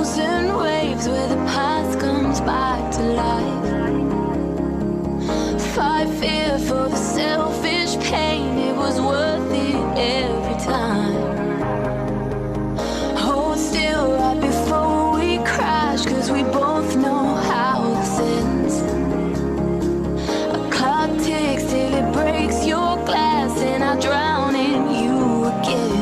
thousand waves where the past comes back to life. Fight fear for the selfish pain, it was worth it every time. Hold still right before we crash, cause we both know how this ends. A clock ticks till it breaks your glass, and I drown in you again.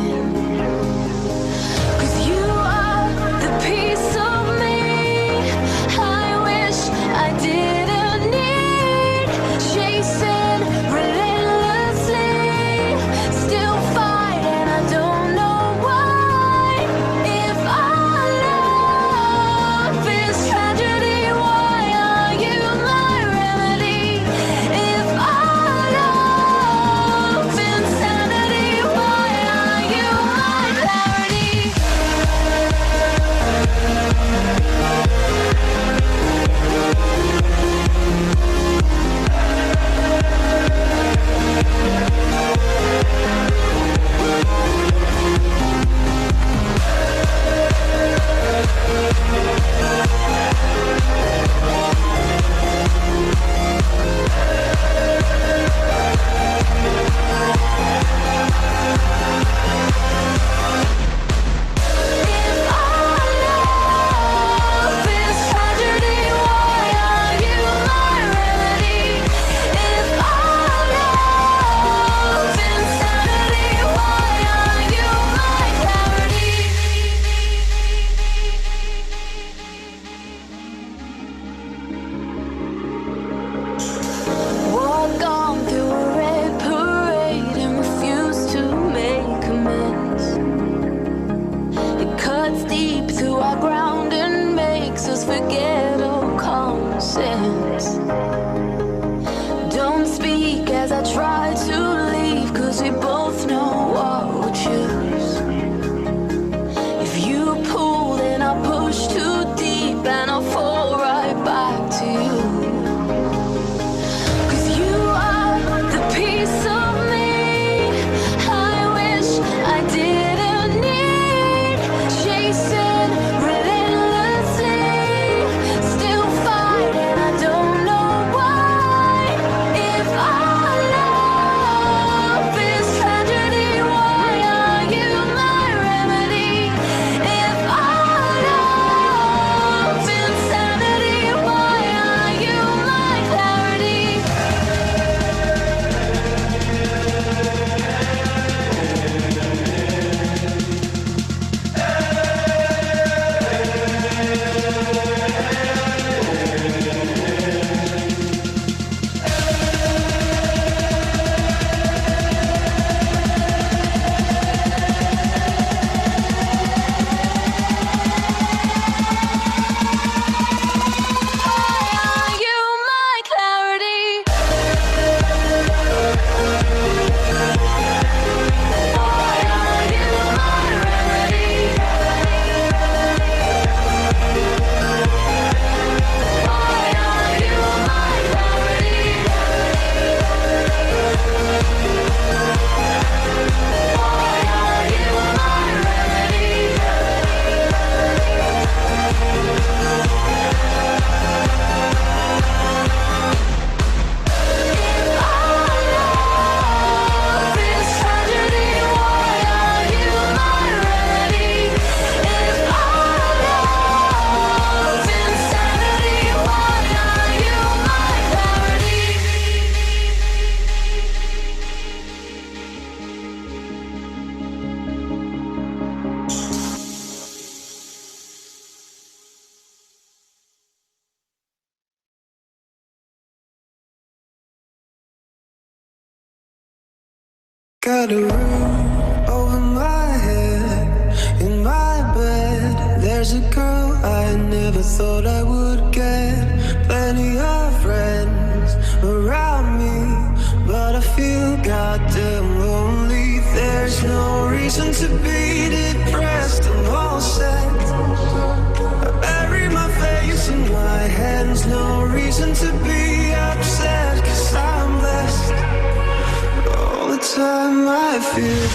Got a roof over my head, in my bed. There's a girl I never thought I would get. Plenty of friends around me, but I feel goddamn lonely. There's no reason to be depressed, I'm all set. I bury my face in my hands, no reason to be upset, 'cause I'm blessed. All the time I feel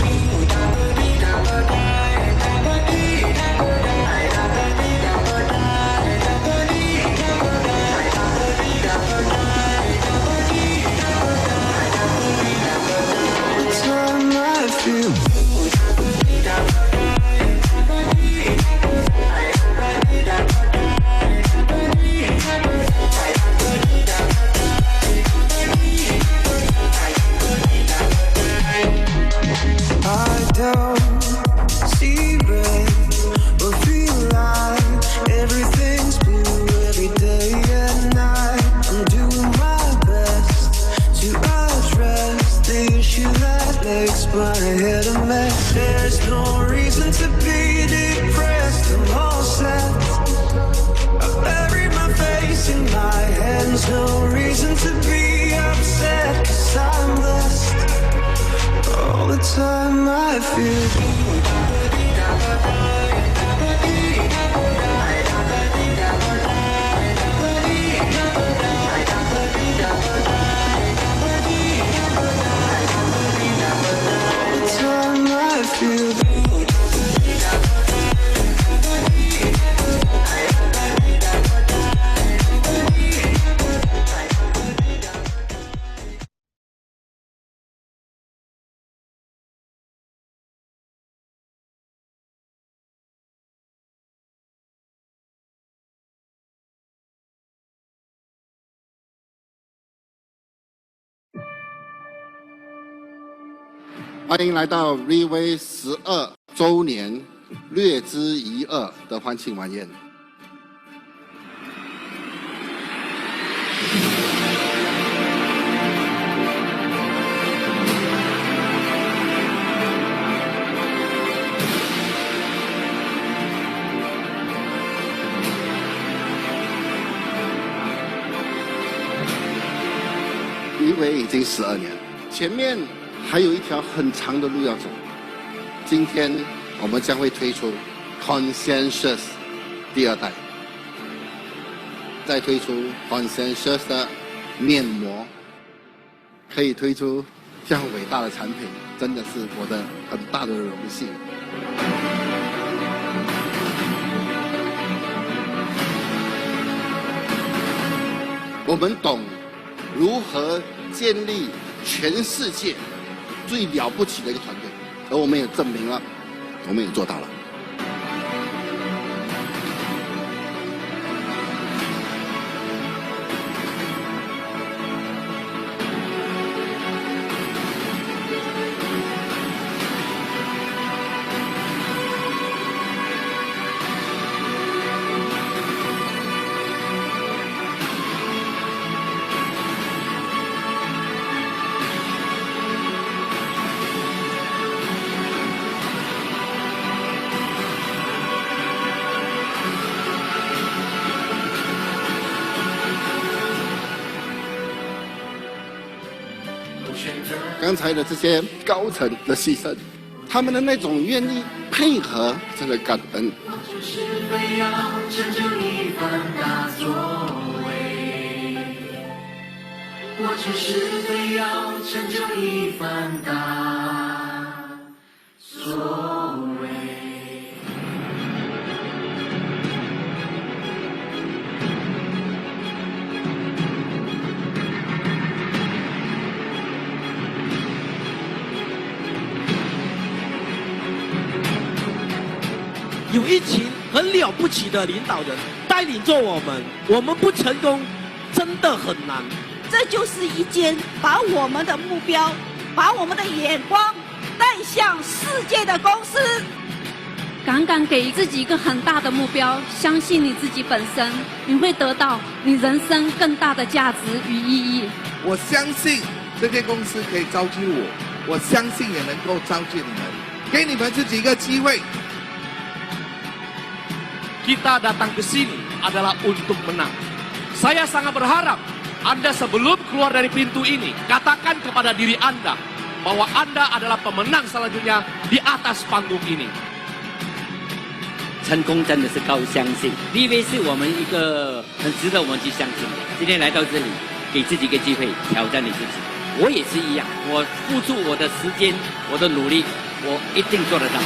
head a mess. There's no reason to be depressed. I'm all set. I bury my face in my hands. No reason to be upset, 'cause I'm blessed. All the time I feel feel 欢迎来到 RDG 12周年略知一二的欢庆晚宴。RDG 已经12年，前面还有一条很长的路要走。今天我们将会推出 Consensus 第2代，再推出 Consensus 的面膜，可以推出这样伟大的产品，真的是我的很大的荣幸。我们懂如何建立全世界最了不起的一个团队，而我们也证明了，我们也做到了。刚才的这些高层的牺牲，他们的那种愿意配合，真的感恩。我只是非要成就一番大作为，我只是非要成就一番大作为。有一群很了不起的领导人带领着我们不成功真的很难。这就是一间把我们的目标、把我们的眼光带向世界的公司。敢给自己一个很大的目标，相信你自己本身，你会得到你人生更大的价值与意义。我相信这间公司可以造就我相信也能够造就你们，给你们自己一个机会。Kita datang ke sini adalah untuk menang. Saya sangat berharap Anda sebelum keluar dari pintu ini, katakan kepada diri Anda bahwa Anda adalah pemenang selanjutnya di atas panggung ini. 成功真的是靠相信 ，RDG 是我们一个很值得我们去相信的。今天来到这里，给自己一个机会，挑战你自己。我也是一样，我付出我的时间，我的努力，我一定做得到。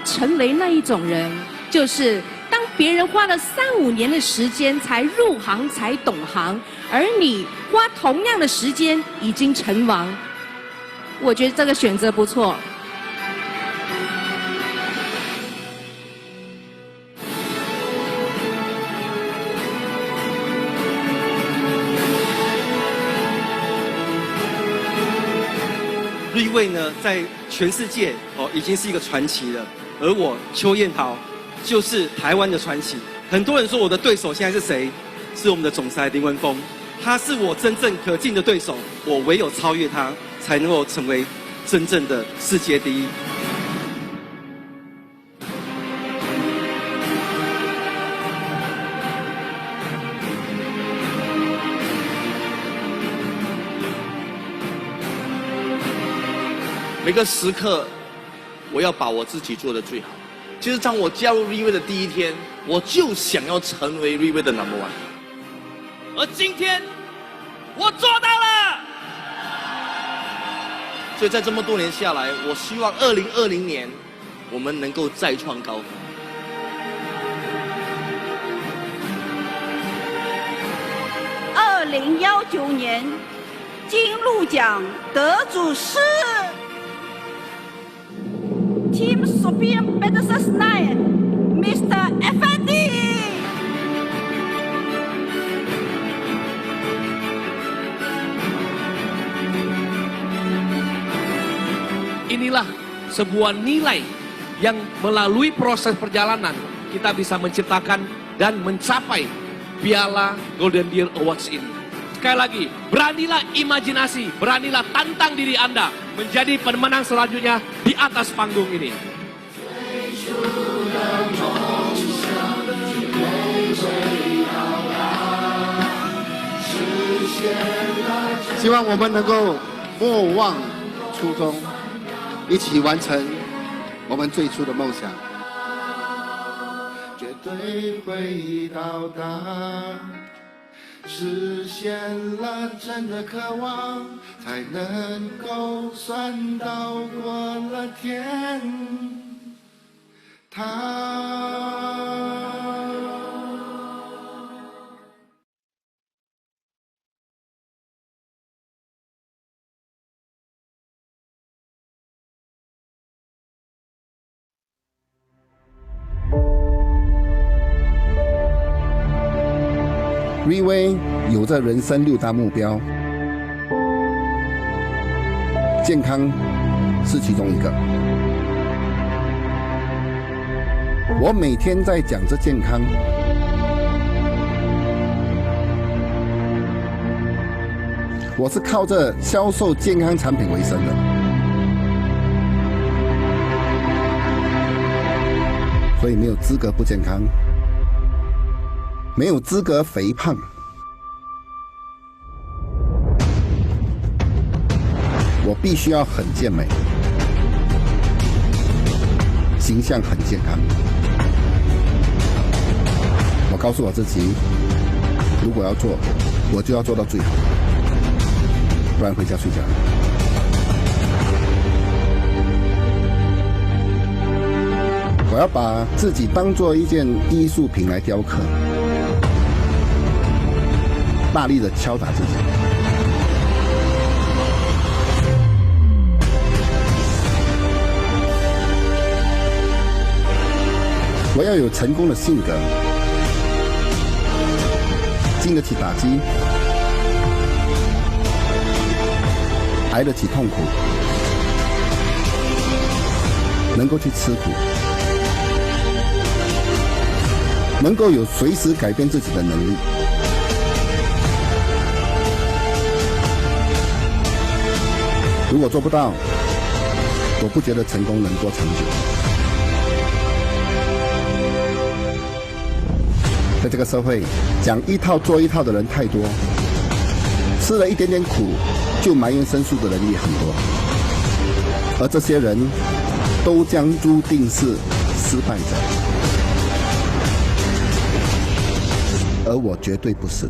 成为那一种人，就是当别人花了3、5年的时间才入行、才懂行，而你花同样的时间已经成王。我觉得这个选择不错。RDG 呢，在全世界已经是一个传奇了。而我邱彦豪就是台湾的传奇。很多人说我的对手现在是谁？是我们的总裁林文峰。他是我真正可敬的对手，我唯有超越他，才能够成为真正的世界第一。每个时刻，我要把我自己做得最好。其实，当我加入 River 的第一天，我就想要成为 River 的 No.1。而今天，我做到了。所以在这么多年下来，我希望2020年我们能够再创高峰。2019年金鹿奖得主是 Team Sophia Peterson 9 Mr. Effendi。Inilah sebuah nilai yang melalui proses perjalanan kita bisa menciptakan dan mencapai piala Golden Deer Awards ini. Sekali lagi, beranilah imajinasi, beranilah tantang diri Anda menjadi pemenang selanjutnya di atas panggung ini. 希望我们能够莫忘初衷，一起完成我们最初的梦想。绝对会到达，实现了真的渴望，才能够算到过了天堂。瑞威有着人生6大目标，健康是其中一个。我每天在讲着健康，我是靠着销售健康产品为生的，所以没有资格不健康。没有资格肥胖，我必须要很健美，形象很健康。我告诉我自己，如果要做，我就要做到最好，不然回家睡觉。我要把自己当作一件艺术品来雕刻。大力的敲打自己，我要有成功的性格，经得起打击，挨得起痛苦，能够去吃苦，能够有随时改变自己的能力。如果做不到，我不觉得成功能多长久。在这个社会，讲一套做一套的人太多，吃了一点点苦就埋怨申诉的人也很多，而这些人都将注定是失败者，而我绝对不是。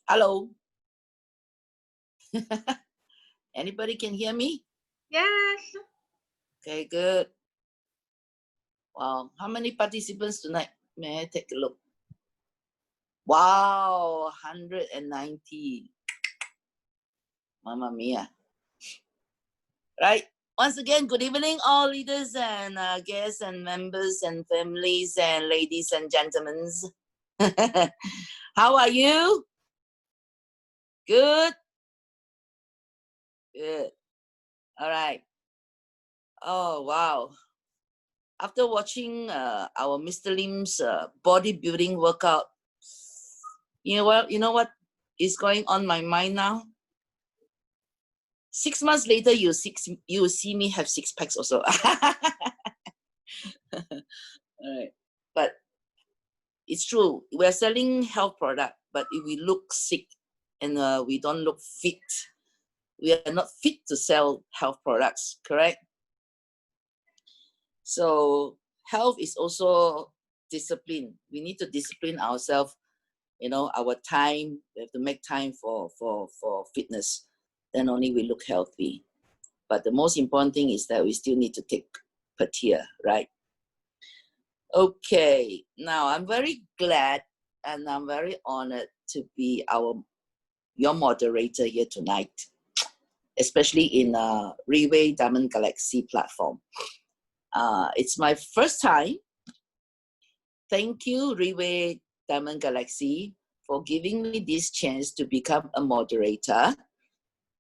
Hello. Anybody can hear me? Yes. Okay, good. Wow, how many participants tonight? May I take a look? Wow, 190. Mamma mia. Right. Once again, good evening, all leaders and guests and members and families and ladies and gentlemen. How are you? Good? Good. All right. Oh, wow. After watching our Mr. Lim's bodybuilding workout, you know what is going on my mind now? 6 months later, you will see me have 6 packs also. All right. But it's true. We're selling health product, but if we look sick and we don't look fit, we are not fit to sell health products, correct? So health is also discipline. We need to discipline ourselves, you know, our time. We have to make time for fitness. Then only we look healthy. But the most important thing is that we still need to take per tier, right? Okay, now I'm very glad and I'm very honored to be your moderator here tonight, especially in Reway Diamond Galaxy platform. It's my first time. Thank you, Reway Diamond Galaxy, for giving me this chance to become a moderator,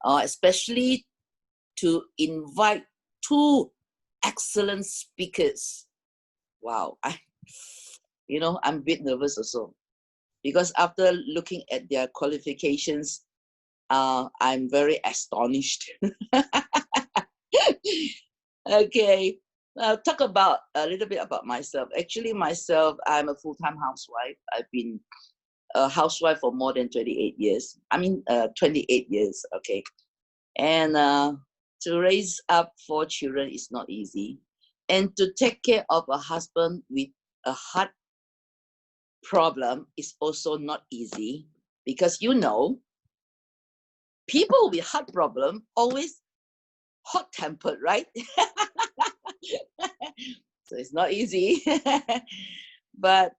especially to invite 2 excellent speakers. Wow, I'm a bit nervous also, because after looking at their qualifications, I'm very astonished. Okay, I'll talk about a little bit about myself. Actually, I'm a full-time housewife. I've been a housewife for more than 28 years. 28 years, okay. And to raise up 4 children is not easy. And to take care of a husband with a heart problem is also not easy, because people with heart problem always hot-tempered, right? So it's not easy. But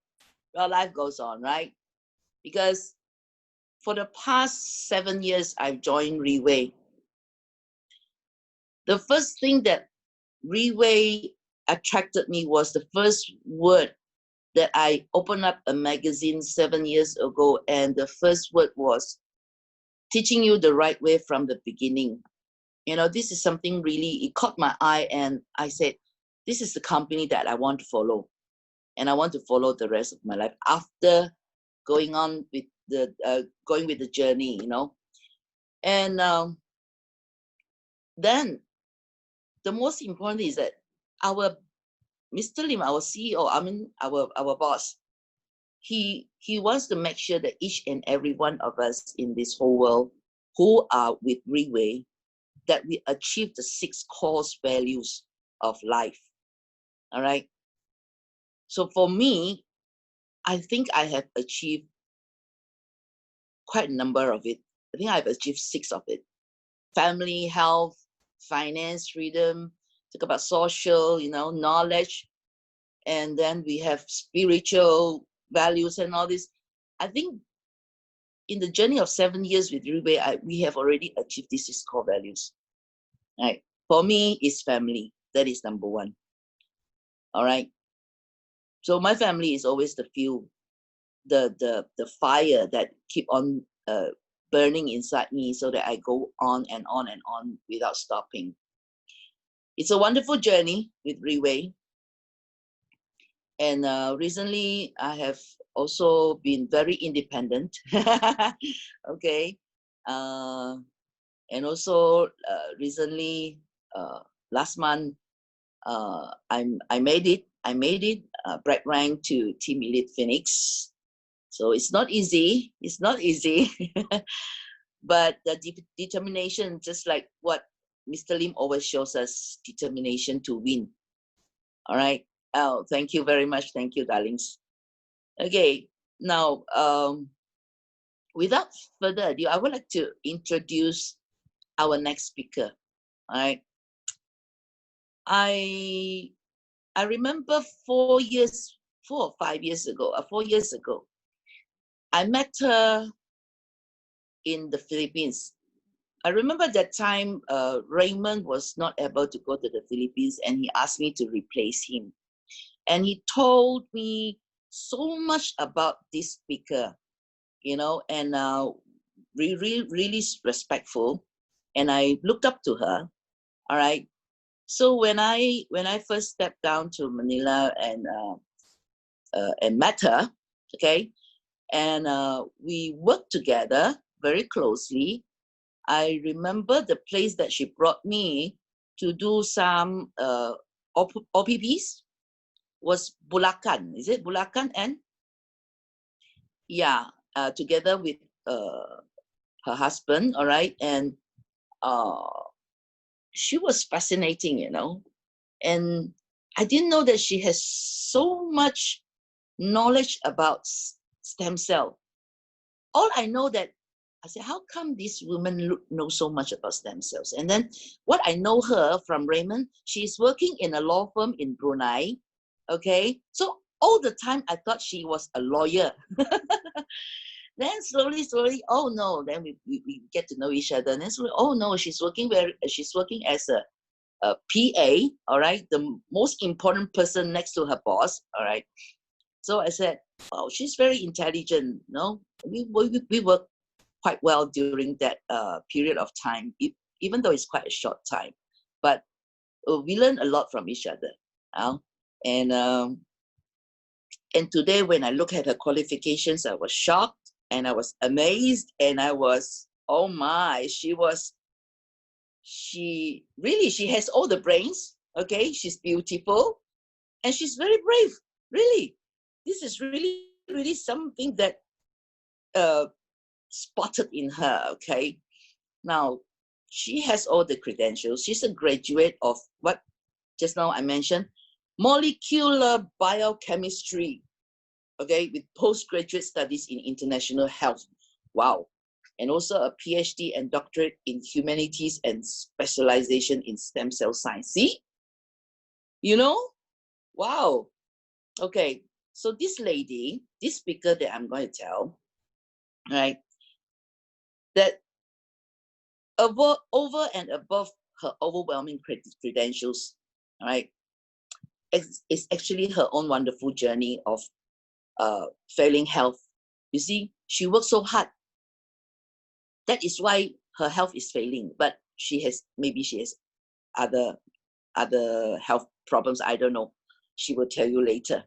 well, life goes on, right? Because for the past 7 years, I've joined Reway. The first thing that Reway attracted me was the first word that I opened up a magazine 7 years ago, and the first word was teaching you the right way from the beginning. You know, this is something really, it caught my eye, and I said, this is the company that I want to follow. And I want to follow the rest of my life after going on with the journey, you know. And then the most important is that our Mr. Lim, our CEO, our boss, he wants to make sure that each and every one of us in this whole world who are with Reway, that we achieve the 6 core values of life. All right. So for me, I think I have achieved quite a number of it. I think I've achieved 6 of it. Family, health, finance, freedom, talk about social, knowledge. And then we have spiritual values and all this. I think in the journey of 7 years with Reway, we have already achieved these 6 core values. Right. For me, it's family. That is number 1. All right. So my family is always the fuel, the fire that keep on burning inside me, so that I go on and on and on without stopping. It's a wonderful journey with Reway. And recently, I have also been very independent. Okay. And also recently, last month, I made it. Brag rank to Team Elite Phoenix. So it's not easy. It's not easy. But the determination, just like what Mr. Lim always shows us, determination to win. All right. Oh, thank you very much. Thank you, darlings. Okay. Now, without further ado, I would like to introduce our next speaker. All right. I remember 4 or 5 years ago, 4 years ago, I met her in the Philippines. I remember that time Raymond was not able to go to the Philippines, and he asked me to replace him. And he told me so much about this speaker, you know, and really respectful. And I looked up to her. All right. So when I first stepped down to Manila and met her, okay, and we worked together very closely. I remember the place that she brought me to do some OPPs was Bulacan. Is it Bulacan? And yeah, together with her husband, all right, and she was fascinating, you know, and I didn't know that she has so much knowledge about stem cell. All I know that I said, how come this woman know so much about stem cells? And then what I know her from Raymond, she's working in a law firm in Brunei. Okay, so all the time I thought she was a lawyer. Then slowly, oh no, then we get to know each other. And then slowly, oh no, she's working as a PA, all right, the most important person next to her boss, all right. So I said, oh, she's very intelligent, no? We work quite well during that period of time, even though it's quite a short time. But we learn a lot from each other. And today when I look at her qualifications, I was shocked and I was amazed and I was, oh my, she has all the brains, okay? She's beautiful and she's very brave, really. This is really something that spotted in her, okay? Now, she has all the credentials. She's a graduate of what just now I mentioned, molecular biochemistry, okay, with postgraduate studies in international health. Wow. And also a PhD and doctorate in humanities and specialization in stem cell science. See? You know? Wow. Okay. So this lady, this speaker that I'm going to tell, right, that over and above her overwhelming credentials, right, it's actually her own wonderful journey of failing health. You see, she worked so hard. That is why her health is failing, but she has other health problems. I don't know. She will tell you later.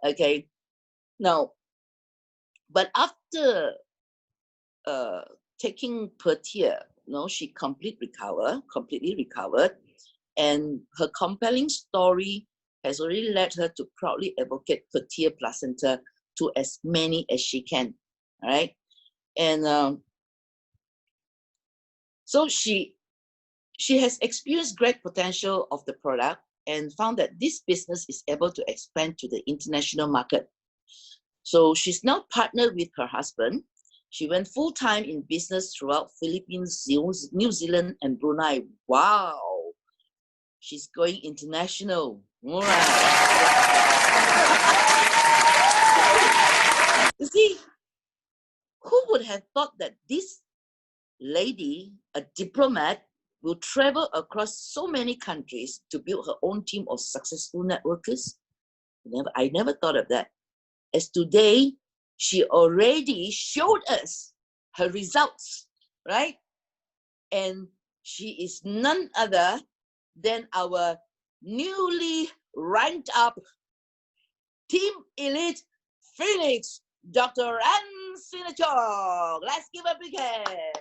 Okay. Now, but after taking Pertier, she completely recovered, and her compelling story has already led her to proudly advocate Pertier placenta to as many as she can. All right, and so she has experienced great potential of the product and found that this business is able to expand to the international market. So she's now partnered with her husband. She went full-time in business throughout Philippines, New Zealand, and Brunei. Wow. She's going international. All right. You see, who would have thought that this lady, a diplomat, will travel across so many countries to build her own team of successful networkers? I never thought of that. As today, she already showed us her results, right? And she is none other than our newly ranked up Team Elite Phoenix, Dr. Ann Sinachok. Let's give a big hand.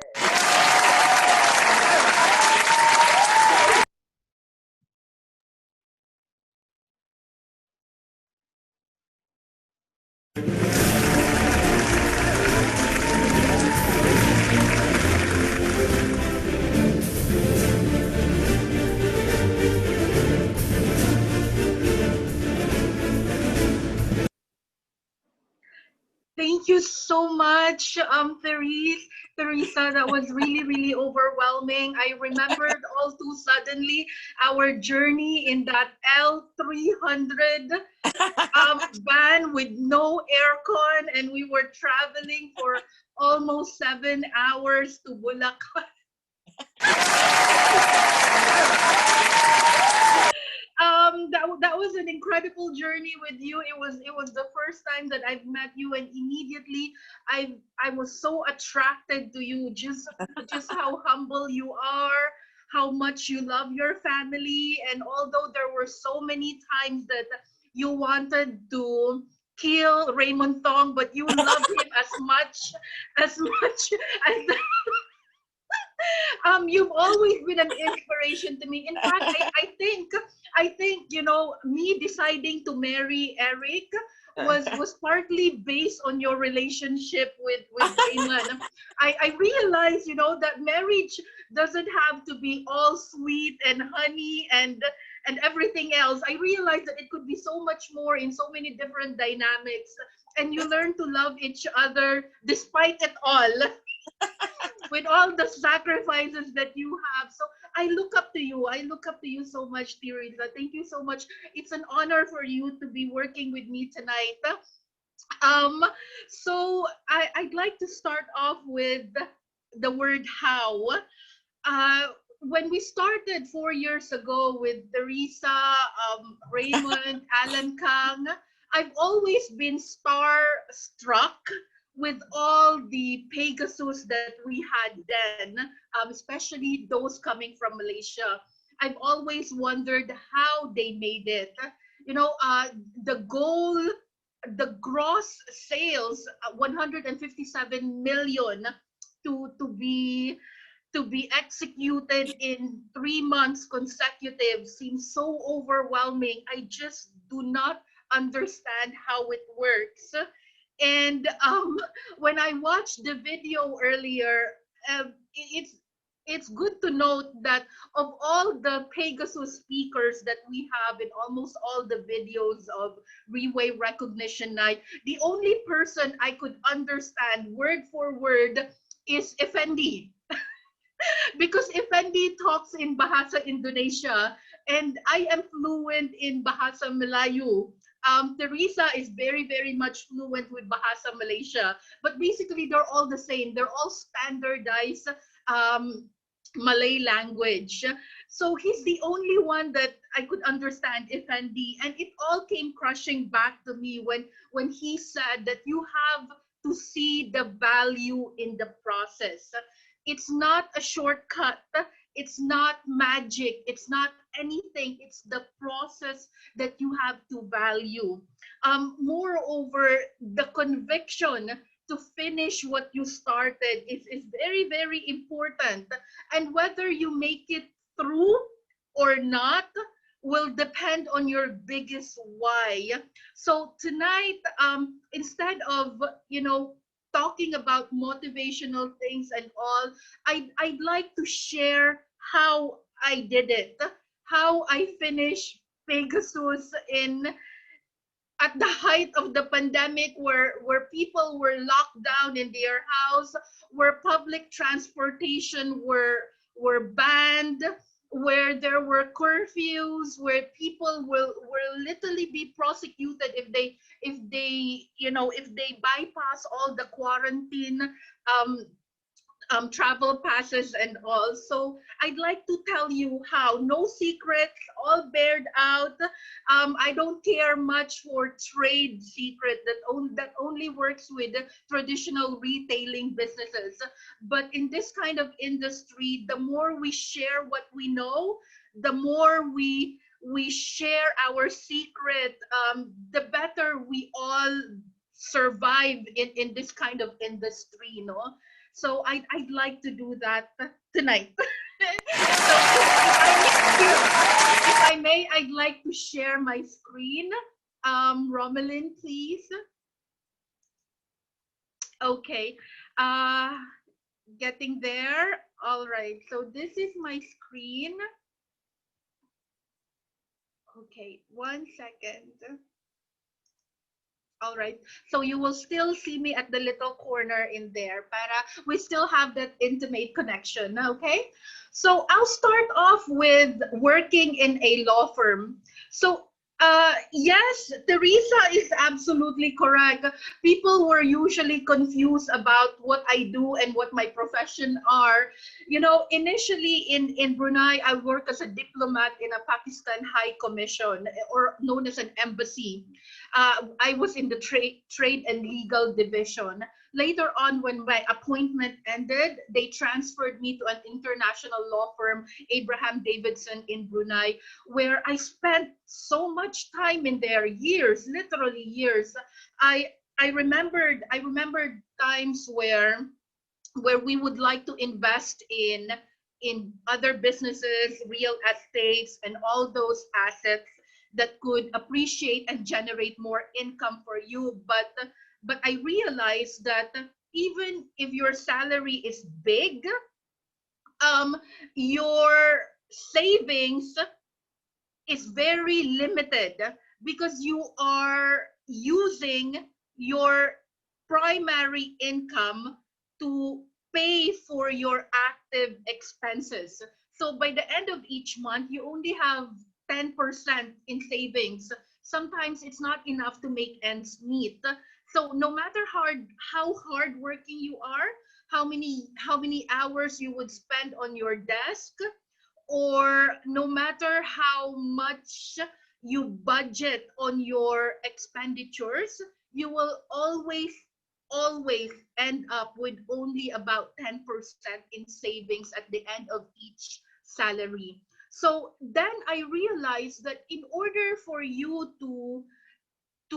Thank you so so much, Teresa. That was really, really overwhelming. I remembered all too suddenly our journey in that L300 van with no aircon, and we were traveling for almost 7 hours to Bulacan. That was an incredible journey with you. It was the first time that I've met you, and immediately I was so attracted to you. Just how humble you are, how much you love your family, and although there were so many times that you wanted to kill Raymond Tong, but you love him as much as you've always been an inspiration to me. In fact, I think me deciding to marry Eric was partly based on your relationship with Raymond. I realized that marriage doesn't have to be all sweet and honey and everything else. I realized that it could be so much more in so many different dynamics, and you learn to love each other despite it all. With all the sacrifices that you have. So I look up to you. I look up to you so much, Teresa. Thank you so much. It's an honor for you to be working with me tonight. So I'd like to start off with the word how. When we started 4 years ago with Teresa, Raymond, Alan Kang, I've always been star-struck with all the Pegasus that we had then, especially those coming from Malaysia. I've always wondered how they made it. The goal, the gross sales, 157 million to be executed in 3 months consecutive seems so overwhelming. I just do not understand how it works. And when I watched the video earlier, it's good to note that of all the Pegasus speakers that we have in almost all the videos of Reway Recognition Night, the only person I could understand word for word is Effendi. Because Effendi talks in Bahasa Indonesia and I am fluent in Bahasa Melayu. Teresa is very, very much fluent with Bahasa Malaysia, but basically they're all the same. They're all standardized Malay language. So he's the only one that I could understand, Effendi, and it all came crushing back to me when he said that you have to see the value in the process. It's not a shortcut. It's not magic. It's not anything. It's the process that you have to value. Moreover, the conviction to finish what you started is very, very important. And whether you make it through or not will depend on your biggest why. So tonight, instead of, talking about motivational things and all, I'd like to share how I did it, how I finished Pegasus at the height of the pandemic, where people were locked down in their house, where public transportation were banned, where there were curfews, where people will literally be prosecuted if they bypass all the quarantine travel passes and all. So I'd like to tell you how. No secrets, all bared out. I don't care much for trade secret that only works with traditional retailing businesses. But in this kind of industry, the more we share what we know, the more we share our secret, the better we all survive in this kind of industry, no? So I'd like to do that tonight. So if I may, I'd like to share my screen. Romelyn, please. Okay. Getting there. All right. So this is my screen. Okay, 1 second. All right. So you will still see me at the little corner in there, para we still have that intimate connection, okay? So I'll start off with working in a law firm. So yes, Teresa is absolutely correct. People were usually confused about what I do and what my profession are. You know, initially in Brunei, I work as a diplomat in a Pakistan High Commission, or known as an embassy. I was in the trade and legal division. Later on, when my appointment ended, they transferred me to an international law firm, Abraham Davidson in Brunei, where I spent so much time in there, years, literally years. I remembered times where we would like to invest in other businesses, real estates, and all those assets that could appreciate and generate more income for you. But I realized that even if your salary is big, your savings is very limited because you are using your primary income to pay for your active expenses. So by the end of each month, you only have 10% in savings. Sometimes it's not enough to make ends meet. So no matter how hard working you are, how many hours you would spend on your desk, or no matter how much you budget on your expenditures, you will always end up with only about 10% in savings at the end of each salary. So then I realized that in order for you to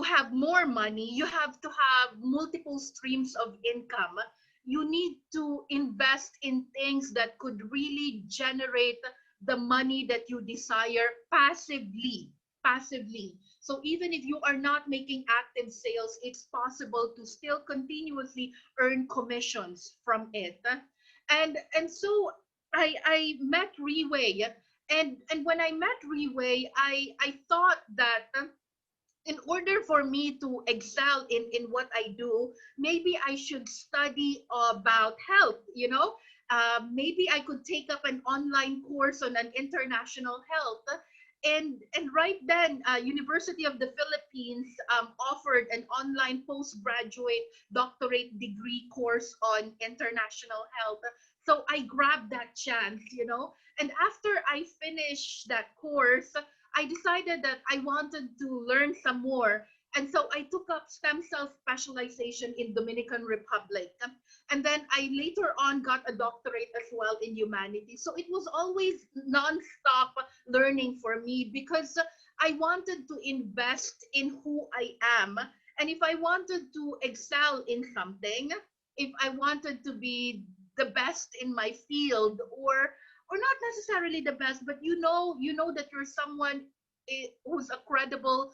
have more money, you have to have multiple streams of income. You need to invest in things that could really generate the money that you desire passively. Passively. So even if you are not making active sales, it's possible to still continuously earn commissions from it. And so I met Reway, and when I met Reway, I thought that in order for me to excel in what I do, maybe I should study about health, you know? Maybe I could take up an online course on an international health. And right then, University of the Philippines offered an online postgraduate doctorate degree course on international health. So I grabbed that chance, you know? And after I finished that course, I decided that I wanted to learn some more. And so I took up stem cell specialization in Dominican Republic. And then I later on got a doctorate as well in humanities. So it was always nonstop learning for me because I wanted to invest in who I am. And if I wanted to excel in something, if I wanted to be the best in my field, or not necessarily the best, but you know that you're someone who's a credible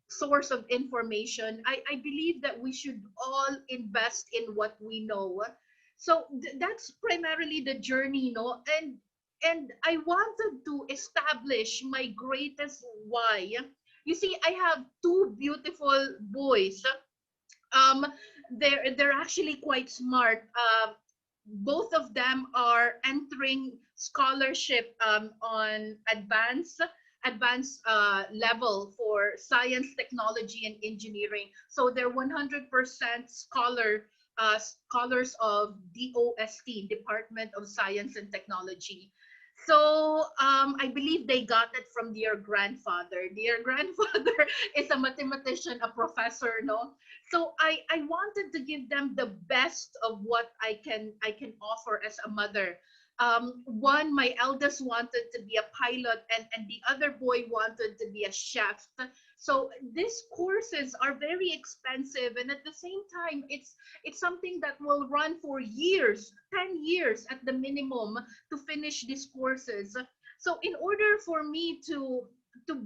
source of information. I believe that we should all invest in what we know. So that's primarily the journey, you know, and I wanted to establish my greatest why. You see, I have two beautiful boys. um they're actually quite smart. Both of them are entering scholarship on advanced level for science, technology, and engineering. So they're 100% scholars of DOST, Department of Science and Technology. So I believe they got it from their grandfather. Their grandfather is a mathematician, a professor, no? So I wanted to give them the best of what I can offer as a mother. One, my eldest wanted to be a pilot, and the other boy wanted to be a chef. So these courses are very expensive, and at the same time, it's something that will run for years, 10 years at the minimum, to finish these courses. So in order for me to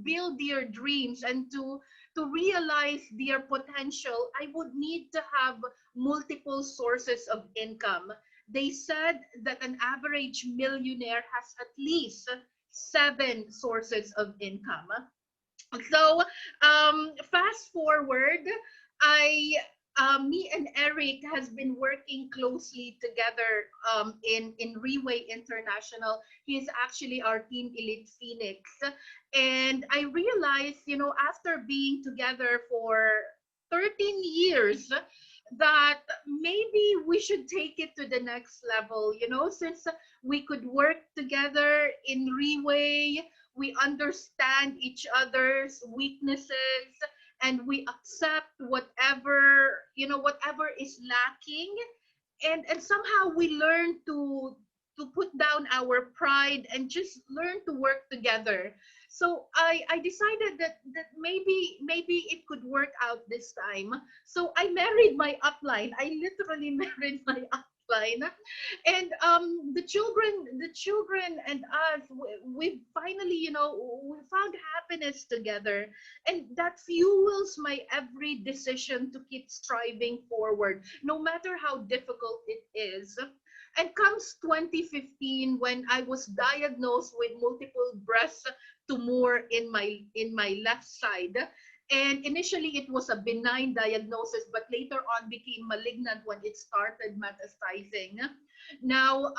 build their dreams and to realize their potential, I would need to have multiple sources of income. They said that an average millionaire has at least 7 sources of income. So fast forward, I me and Eric has been working closely together in Reway International. He is actually our Team Elite Phoenix, and I realized, you know, after being together for 13 years, that maybe we should take it to the next level. You know, since we could work together in Reway, we understand each other's weaknesses, and we accept whatever, you know, whatever is lacking, and somehow we learn to put down our pride and just learn to work together. So I decided that maybe it could work out this time. So I married my upline. I literally married my upline, and the children and us, we finally, you know, we found happiness together, and that fuels my every decision to keep striving forward, no matter how difficult it is. And comes 2015, when I was diagnosed with multiple breast tumor in my left side. And initially it was a benign diagnosis, but later on became malignant when it started metastasizing. Now,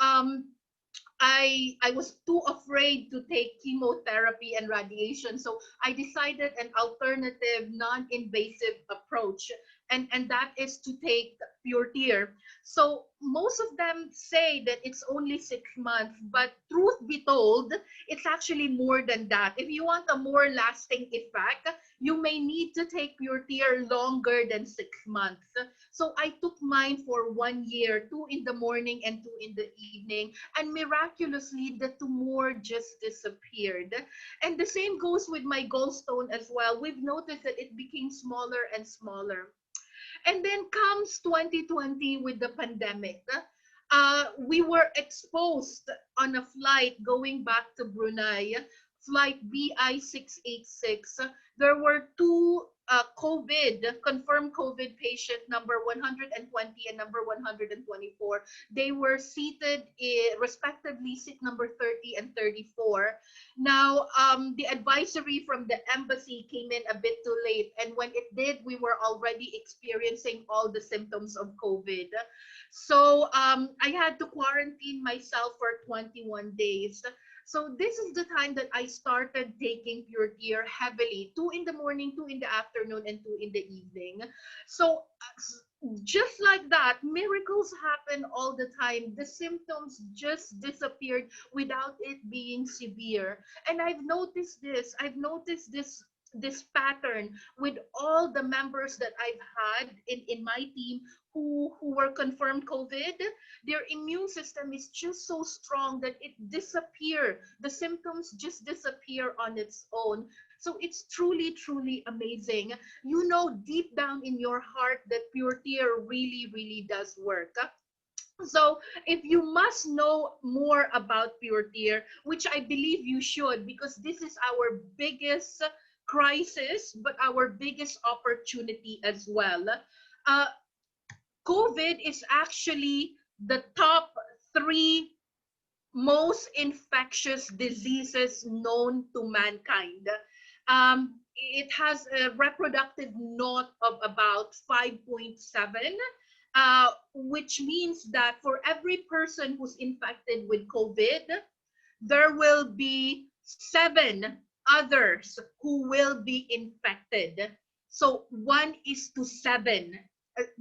I was too afraid to take chemotherapy and radiation, so I decided an alternative, non-invasive approach, and that is to take pure tear. So most of them say that it's only 6 months, but truth be told, it's actually more than that. If you want a more lasting effect, you may need to take pure tear longer than 6 months. So I took mine for 1 year, 2 in the morning and 2 in the evening, and miraculously the tumor just disappeared. And the same goes with my gallstone as well. We've noticed that it became smaller and smaller. And then comes 2020 with the pandemic. We were exposed on a flight going back to Brunei, flight BI686. There were two confirmed COVID patient, number 120 and number 124. They were seated respectively seat number 30 and 34. Now, the advisory from the embassy came in a bit too late, and when it did, we were already experiencing all the symptoms of COVID. So I had to quarantine myself for 21 days. So this is the time that I started taking pure tear heavily, 2 in the morning, 2 in the afternoon, and 2 in the evening. So just like that, miracles happen all the time. The symptoms just disappeared without it being severe. And I've noticed this pattern with all the members that I've had in my team who were confirmed COVID. Their immune system is just so strong that it disappear. The symptoms just disappear on its own. So it's truly, truly amazing. You know deep down in your heart that pure tear really, really does work. So if you must know more about pure tear, which I believe you should, because this is our biggest crisis, but our biggest opportunity as well. Uh, COVID is actually the top three most infectious diseases known to mankind. It has a reproductive note of about 5.7, which means that for every person who's infected with COVID, there will be 7 others who will be infected. So 1:7.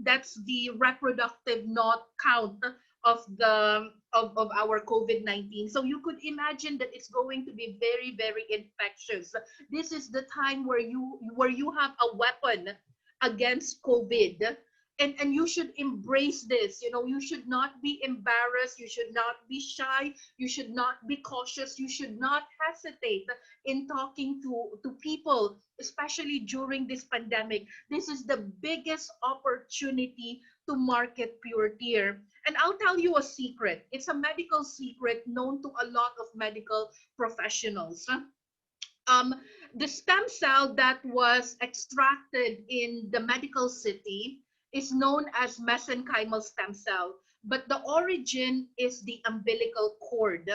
That's the reproductive not count of our COVID-19. So you could imagine that it's going to be very, very infectious. This is the time where you have a weapon against COVID. And you should embrace this. You know, you should not be embarrassed, you should not be shy, you should not be cautious, you should not hesitate in talking to people, especially during this pandemic. This is the biggest opportunity to market pure tear. And I'll tell you a secret. It's a medical secret known to a lot of medical professionals. um, the stem cell that was extracted in the medical city is known as mesenchymal stem cell, but the origin is the umbilical cord.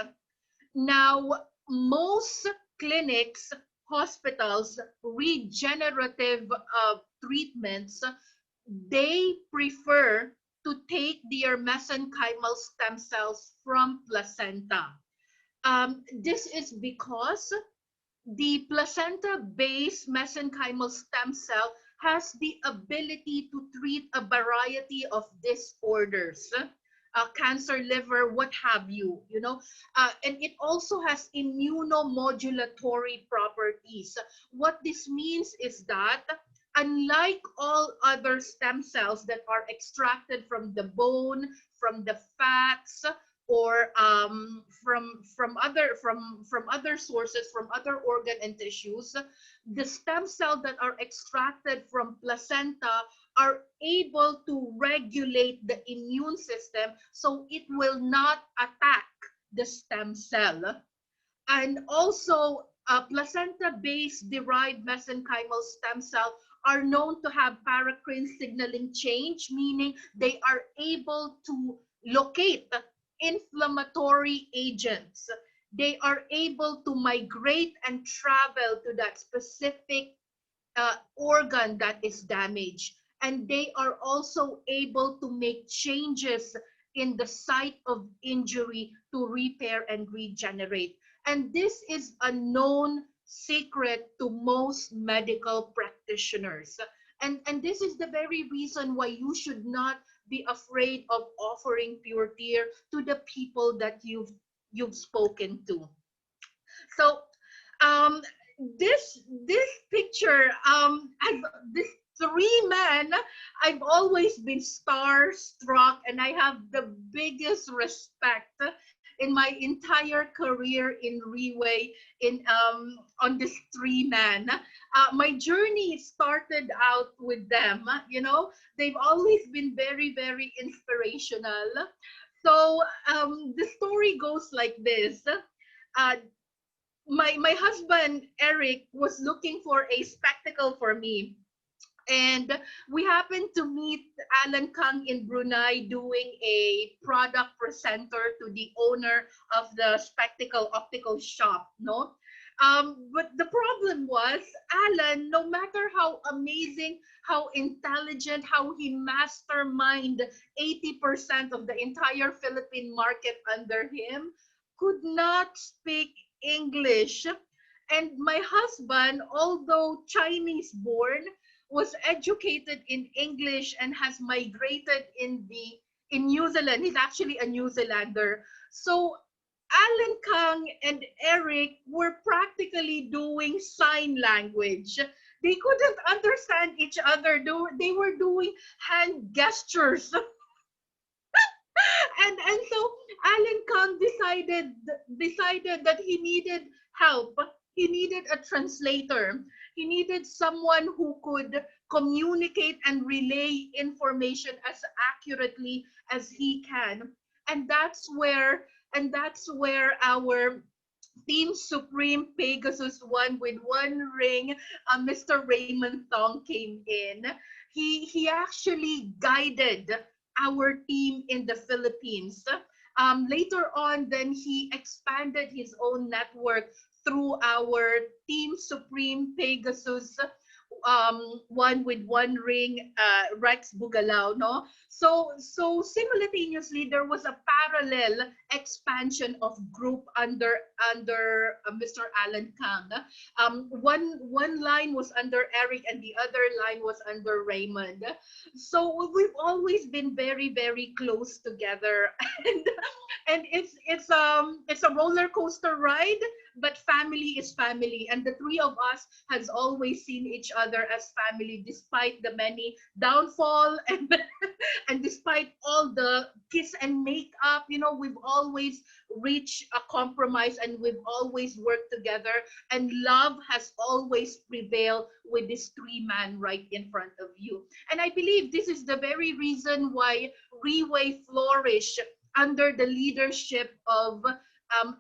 Now, most clinics hospitals regenerative treatments, they prefer to take their mesenchymal stem cells from placenta. This is because the placenta-based mesenchymal stem cell has the ability to treat a variety of disorders, cancer, liver, what have you, and it also has immunomodulatory properties. What this means is that unlike all other stem cells that are extracted from the bone, from the fats, or from other sources, from other organ and tissues, the stem cells that are extracted from placenta are able to regulate the immune system so it will not attack the stem cell. And also, placenta-based derived mesenchymal stem cell are known to have paracrine signaling change, meaning they are able to locate inflammatory agents. They are able to migrate and travel to that specific organ that is damaged. And they are also able to make changes in the site of injury to repair and regenerate. And this is a known secret to most medical practitioners. And this is the very reason why you should not be afraid of offering pure tear to the people that you've spoken to. So this picture, this three men, I've always been starstruck, and I have the biggest respect in my entire career in Reway on this three men. My journey started out with them. They've always been very, very inspirational. So the story goes like this. My husband Eric was looking for a spectacle for me, and we happened to meet Alan Kang in Brunei doing a product presenter to the owner of the spectacle optical shop. But the problem was Alan, no matter how amazing, how intelligent, how he masterminded 80% of the entire Philippine market under him, could not speak English. And my husband, although Chinese born, was educated in English and has migrated in New Zealand. He's actually a New Zealander. So Alan Kang and Eric were practically doing sign language. They couldn't understand each other. They were doing hand gestures. And so Alan Kang decided that he needed help. He needed a translator. He needed someone who could communicate and relay information as accurately as he can. And that's where our Team Supreme Pegasus One with One Ring, Mr. Raymond Thong came in. He actually guided our team in the Philippines. Later on, then he expanded his own network through our Team Supreme Pegasus One with One Ring, Rex Bugalao, no? So simultaneously there was a parallel expansion of group under Mr. Alan Kang. One line was under Eric and the other line was under Raymond. So we've always been very, very close together, and it's a roller coaster ride, but family is family, and the three of us has always seen each other as family despite the many downfall and despite all the kiss and make up. We've always reached a compromise and we've always worked together, and love has always prevailed with this three-man right in front of you. And I believe this is the very reason why Reway flourished under the leadership of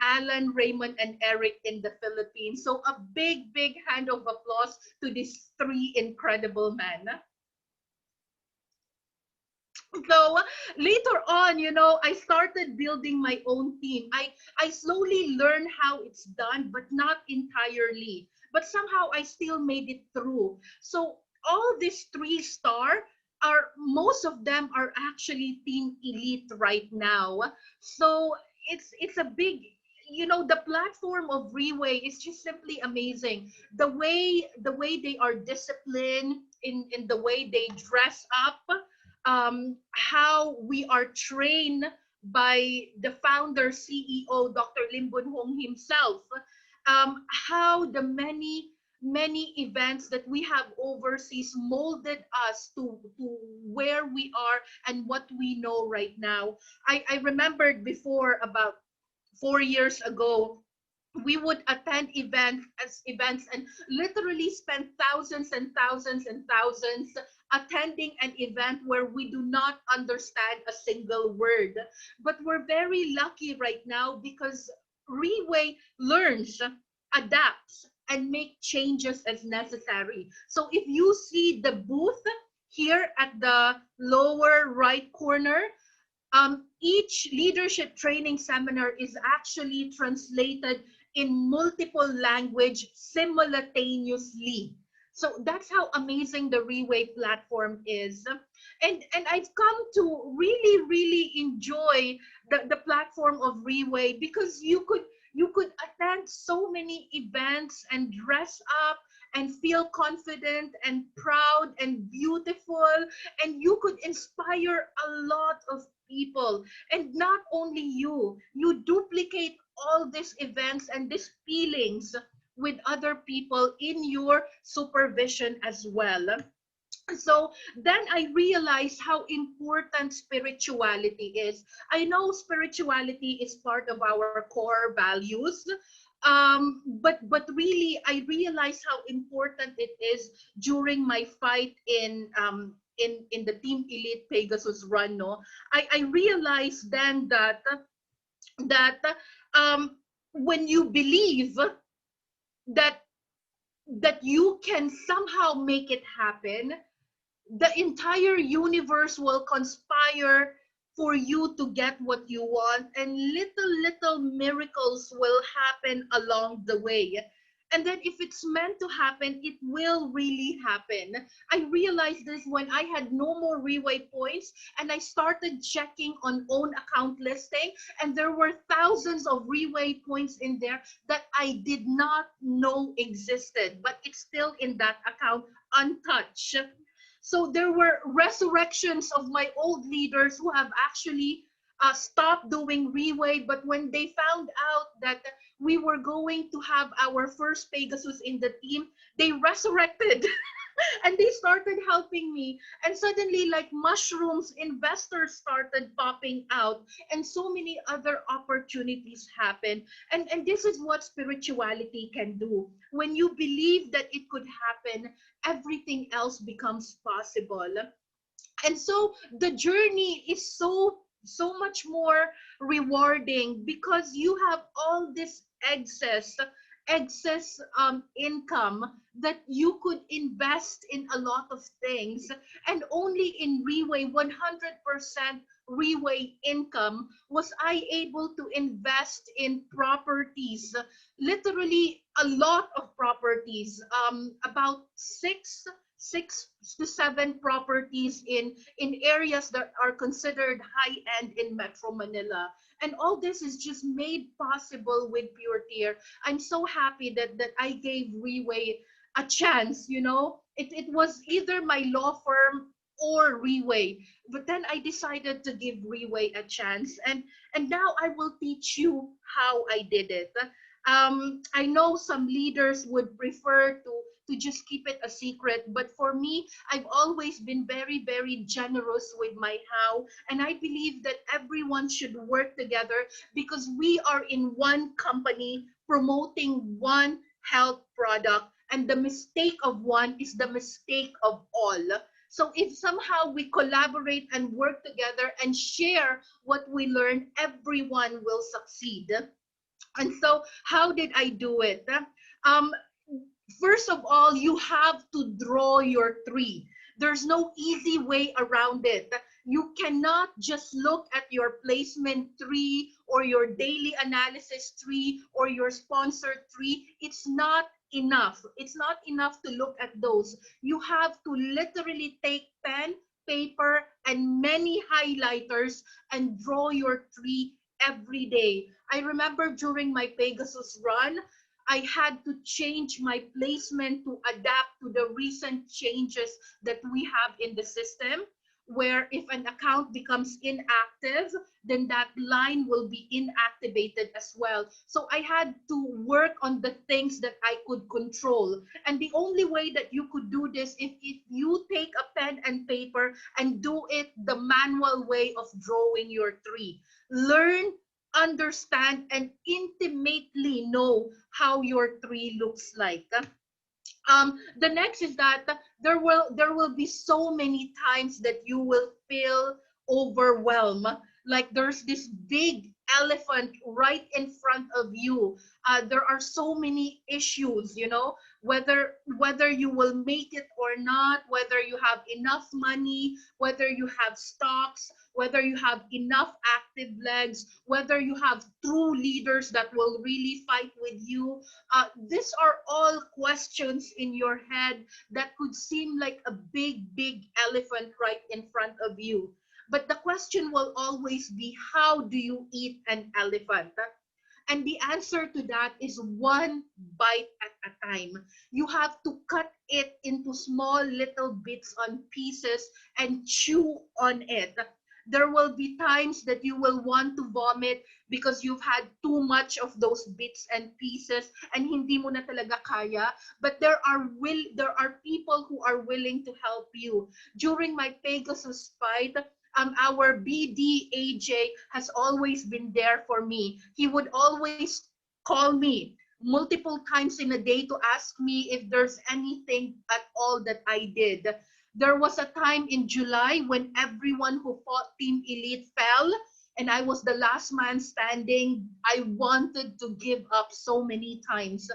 Alan, Raymond, and Eric in the Philippines. So a big, big hand of applause to these three incredible men. So later on, I started building my own team. I slowly learned how it's done, but not entirely, but somehow I still made it through. So all these 3-star are, most of them are actually team elite right now. So it's a big, you know, the platform of Reway is just simply amazing. The way they are disciplined in the way they dress up, how we are trained by the founder CEO Dr. Lim Bun Hong himself, how the many events that we have overseas molded us to where we are and what we know right now. I remembered before, about 4 years ago, we would attend events and literally spend thousands and thousands and thousands attending an event where we do not understand a single word. But we're very lucky right now because Reway learns, adapts, and make changes as necessary. So if you see the booth here at the lower right corner, each leadership training seminar is actually translated in multiple language simultaneously. So that's how amazing the Reway platform is. And I've come to really enjoy the platform of Reway because you could attend so many events and dress up and feel confident and proud and beautiful, and you could inspire a lot of people. And not only you duplicate all these events and these feelings with other people in your supervision as well. So then I realized how important spirituality is. I know spirituality is part of our core values, but really I realized how important it is during my fight in the Team Elite Pegasus run. No, I realized then that when you believe that you can somehow make it happen, the entire universe will conspire for you to get what you want, and little miracles will happen along the way. And then if it's meant to happen, it will really happen. I realized this when I had no more Reway points and I started checking on own account listing, and there were thousands of Reway points in there that I did not know existed, but it's still in that account untouched. So there were resurrections of my old leaders who have actually stopped doing Reway, but when they found out that we were going to have our first Pegasus in the team, they resurrected and they started helping me. And suddenly, like mushrooms, investors started popping out, and so many other opportunities happened. And this is what spirituality can do. When you believe that it could happen, everything else becomes possible. And so the journey is so much more rewarding because you have all this excess income that you could invest in a lot of things. And only in Reway, 100% Reway income was I able to invest in properties, literally a lot of properties, about six to seven properties in areas that are considered high-end in Metro Manila. And all this is just made possible with Pure Tier. I'm so happy that I gave Reway a chance, you know. It was either my law firm or Reway, but then I decided to give Reway a chance, and now I will teach you how I did it. I know some leaders would prefer to just keep it a secret, but for me, I've always been very generous with my how, and I believe that everyone should work together because we are in one company promoting one health product, and the mistake of one is the mistake of all. So if somehow we collaborate and work together and share what we learn, everyone will succeed. And so how did I do it? First of all, you have to draw your three. There's no easy way around it. You cannot just look at your placement 3 or your daily analysis 3 or your sponsor 3. It's not enough. It's not enough to look at those. You have to literally take pen, paper, and many highlighters and draw your 3 every day. I remember during my Pegasus run, I had to change my placement to adapt to the recent changes that we have in the system, where if an account becomes inactive, then that line will be inactivated as well. So I had to work on the things that I could control. And the only way that you could do this if you take a pen and paper and do it the manual way of drawing your 3. Learn, understand, and intimately know how your 3 looks like. The next is that there will be so many times that you will feel overwhelmed, like there's this big elephant right in front of you. There are so many issues, you know, whether you will make it or not, whether you have enough money, whether you have stocks, whether you have enough active legs, whether you have true leaders that will really fight with you. These are all questions in your head that could seem like a big elephant right in front of you. But the question will always be, how do you eat an elephant? And the answer to that is one bite at a time. You have to cut it into small little bits on pieces and chew on it. There will be times that you will want to vomit because you've had too much of those bits and pieces and hindi mo na talaga kaya. But there are people who are willing to help you. During my Pegasus fight, our BD AJ has always been there for me. He would always call me multiple times in a day to ask me if there's anything at all that I did. There was a time in July when everyone who fought Team Elite fell, and I was the last man standing. I wanted to give up so many times.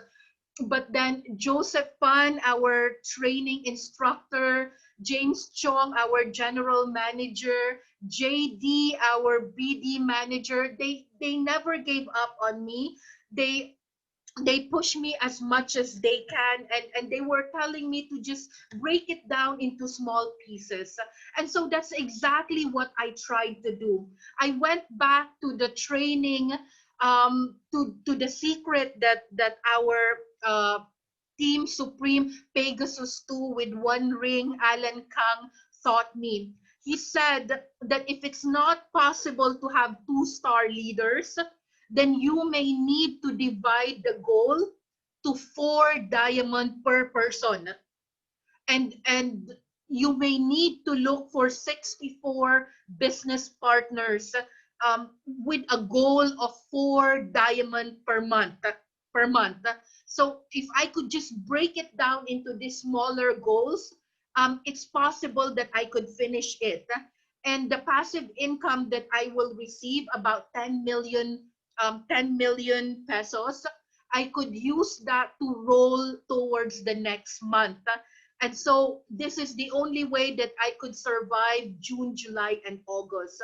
But then Joseph Pan, our training instructor, James Chong, our general manager, JD, our BD manager, they never gave up on me. They push me as much as they can, and they were telling me to just break it down into small pieces. And so that's exactly what I tried to do. I went back to the training, to the secret that our Team Supreme Pegasus 2 with one ring, Alan Kang, taught me. He said that if it's not possible to have 2-star leaders, then you may need to divide the goal to 4 diamond per person. And you may need to look for 64 business partners with a goal of 4 diamond per month. So if I could just break it down into these smaller goals, it's possible that I could finish it. And the passive income that I will receive, about 10 million pesos, I could use that to roll towards the next month. And so this is the only way that I could survive June, July, and August.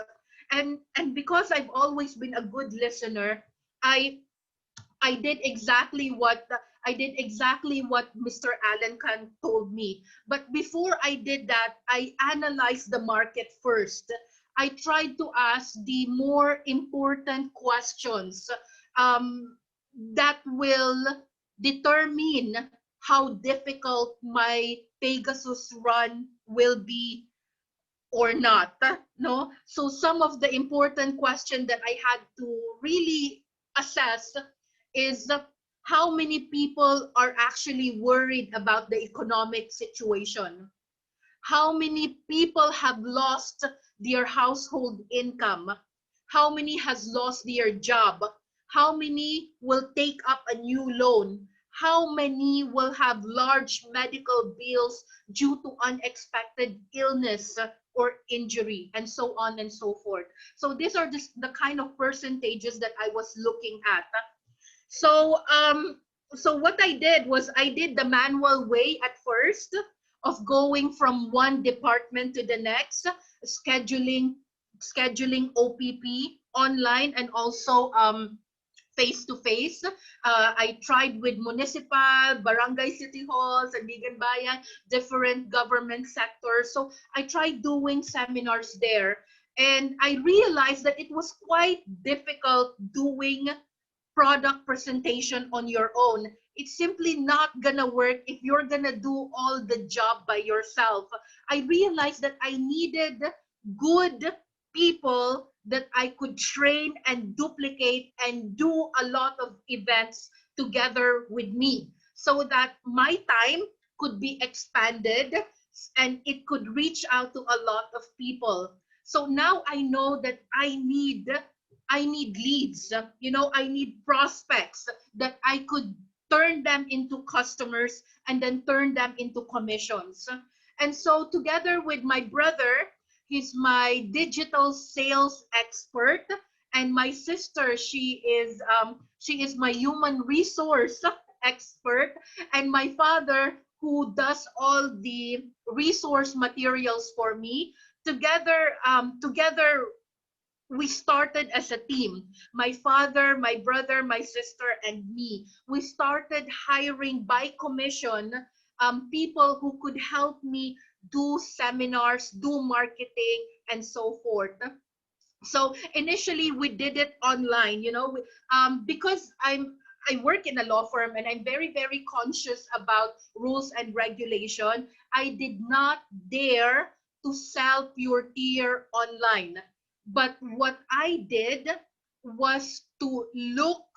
And because I've always been a good listener, I did exactly what Mr. Alan Khan told me. But before I did that, I analyzed the market first. I tried to ask the more important questions that will determine how difficult my Pegasus run will be or not. No? So some of the important questions that I had to really assess is how many people are actually worried about the economic situation. How many people have lost their household income? How many has lost their job? How many will take up a new loan? How many will have large medical bills due to unexpected illness or injury, and so on and so forth? So these are just the kind of percentages that I was looking at. So what I did was I did the manual way at first of going from one department to the next, scheduling OPP online and also face to face. I tried with municipal, barangay, city halls, and Bayan, different government sectors. So I tried doing seminars there. And I realized that it was quite difficult doing product presentation on your own. It's simply not gonna work if you're gonna do all the job by yourself. I realized that I needed good people that I could train and duplicate and do a lot of events together with me so that my time could be expanded and it could reach out to a lot of people. So now I know that I need leads, I need prospects that I could turn them into customers and then turn them into commissions. And so together with my brother, he's my digital sales expert, and my sister, she is my human resource expert, and my father, who does all the resource materials for me. Together we started as a team. My father, my brother, my sister, and me. We started hiring by commission people who could help me do seminars, do marketing, and so forth. So initially we did it online, because I work in a law firm and I'm very, very conscious about rules and regulation. I did not dare to sell pure tier online. But what I did was to look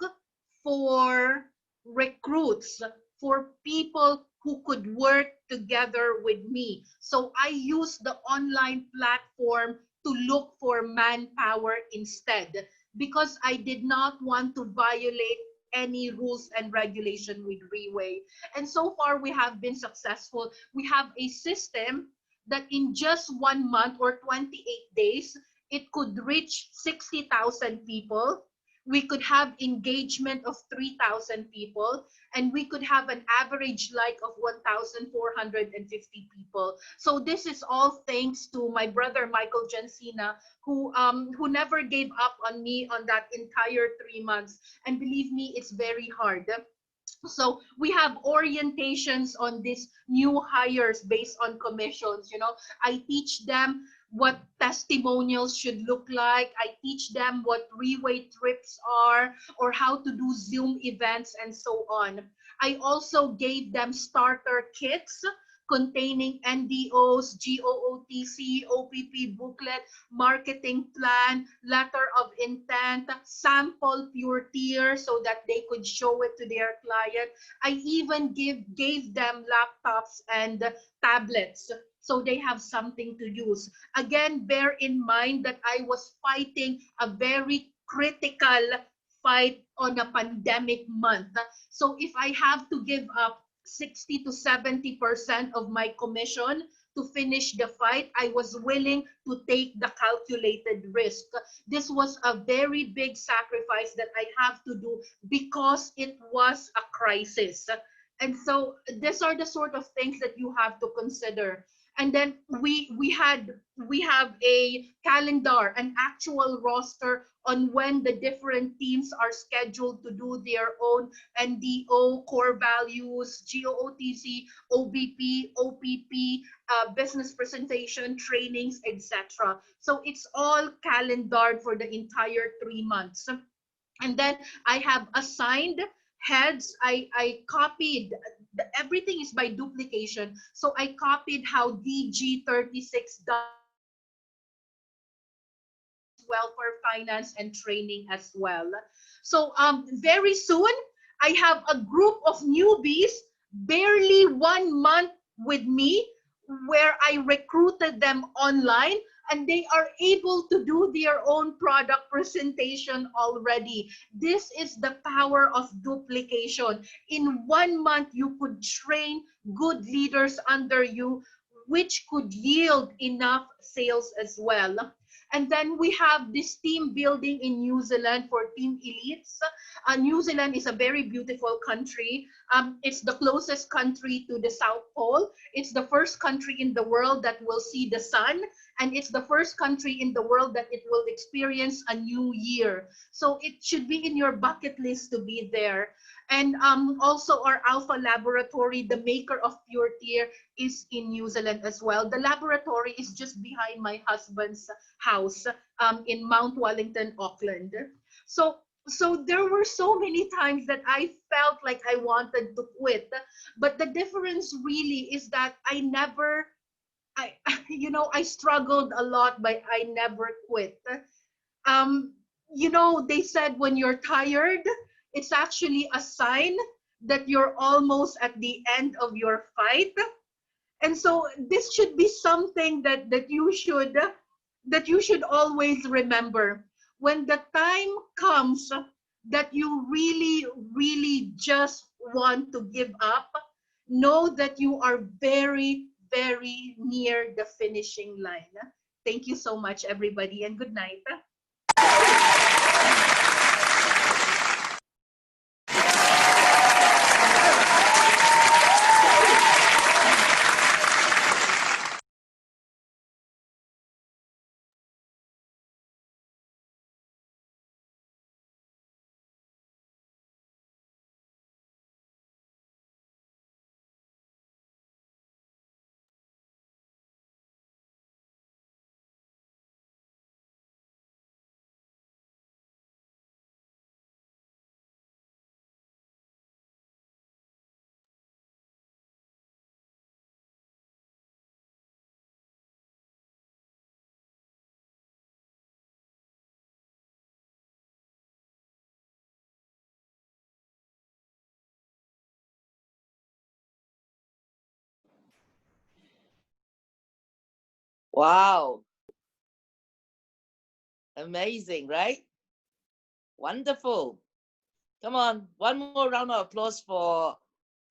for recruits, for people who could work together with me. So I used the online platform to look for manpower instead, because I did not want to violate any rules and regulation with Reway. And so far we have been successful. We have a system that in just 1 month or 28 days, it could reach 60,000 people. We could have engagement of 3,000 people, and we could have an average like of 1,450 people. So this is all thanks to my brother Michael Jensina, who never gave up on me on that entire 3 months. And believe me, it's very hard. So we have orientations on these new hires based on commissions. I teach them what testimonials should look like. I teach them what three-way trips are, or how to do Zoom events, and so on. I also gave them starter kits containing NDOs, GOOTC, OPP booklet, marketing plan, letter of intent, sample pure tier so that they could show it to their client. I even gave them laptops and tablets so they have something to use. Again, bear in mind that I was fighting a very critical fight on a pandemic month. So if I have to give up 60 to 70% of my commission to finish the fight, I was willing to take the calculated risk. This was a very big sacrifice that I have to do because it was a crisis. And so these are the sort of things that you have to consider. And then we have a calendar, an actual roster on when the different teams are scheduled to do their own NDO, core values, GOOTC, OBP, OPP, business presentation, trainings, etc. So it's all calendared for the entire 3 months. And then I have assigned heads. I copied, everything is by duplication. So I copied how DG36 does well for finance and training as well. So very soon, I have a group of newbies, barely 1 month with me, where I recruited them online, and they are able to do their own product presentation already. This is the power of duplication. In 1 month, you could train good leaders under you, which could yield enough sales as well. And then we have this team building in New Zealand for Team Elites. New Zealand is a very beautiful country. It's the closest country to the South Pole. It's the first country in the world that will see the sun. And it's the first country in the world that it will experience a new year. So it should be in your bucket list to be there. And also our Alpha Laboratory, the maker of Pure Tear, is in New Zealand as well. The laboratory is just behind my husband's house in Mount Wellington, Auckland. So there were so many times that I felt like I wanted to quit. But the difference really is that I never, I struggled a lot, but I never quit. They said when you're tired, it's actually a sign that you're almost at the end of your fight. And so this should be something that you should always remember. When the time comes that you really, really just want to give up, know that you are very, very near the finishing line. Thank you so much, everybody, and good night. Wow. Amazing, right? Wonderful. Come on, one more round of applause for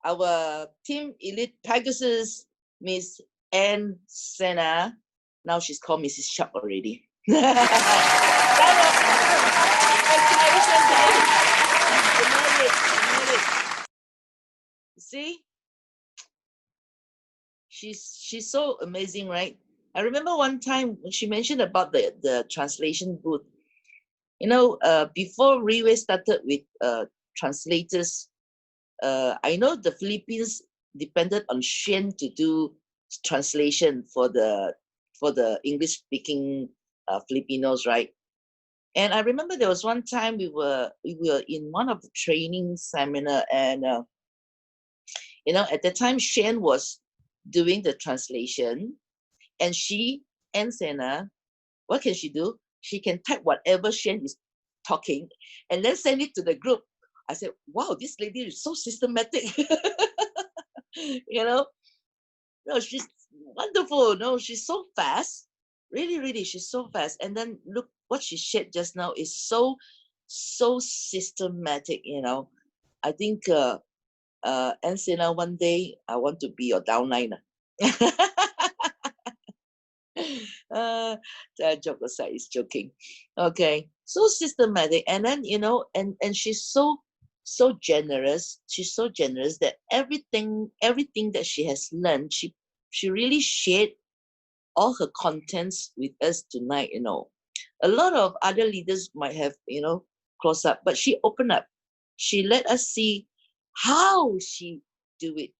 our Team Elite Pegasus, Miss Ann Senna. Now she's called Mrs. Sharp already. Congratulations, Ann. You made it. You made it. See? She's so amazing, right? I remember one time when she mentioned about the translation booth. Before Riway started with translators, I know the Philippines depended on Xuan to do translation for the English-speaking Filipinos, right? And I remember there was one time we were in one of the training seminar, and at the time Xuan was doing the translation, and Ann Senna, what can she do? She can type whatever Xuan is talking and then send it to the group. I said, wow, this lady is so systematic. No, she's wonderful. No, she's so fast. Really, really, she's so fast. And then look, what she shared just now is so systematic, I think Ann Senna, one day I want to be your downliner. Joke aside, is joking. Okay, so systematic, and then and she's so generous. She's so generous that everything that she has learned, she really shared all her contents with us tonight. A lot of other leaders might have close up, but she opened up. She let us see how she do it,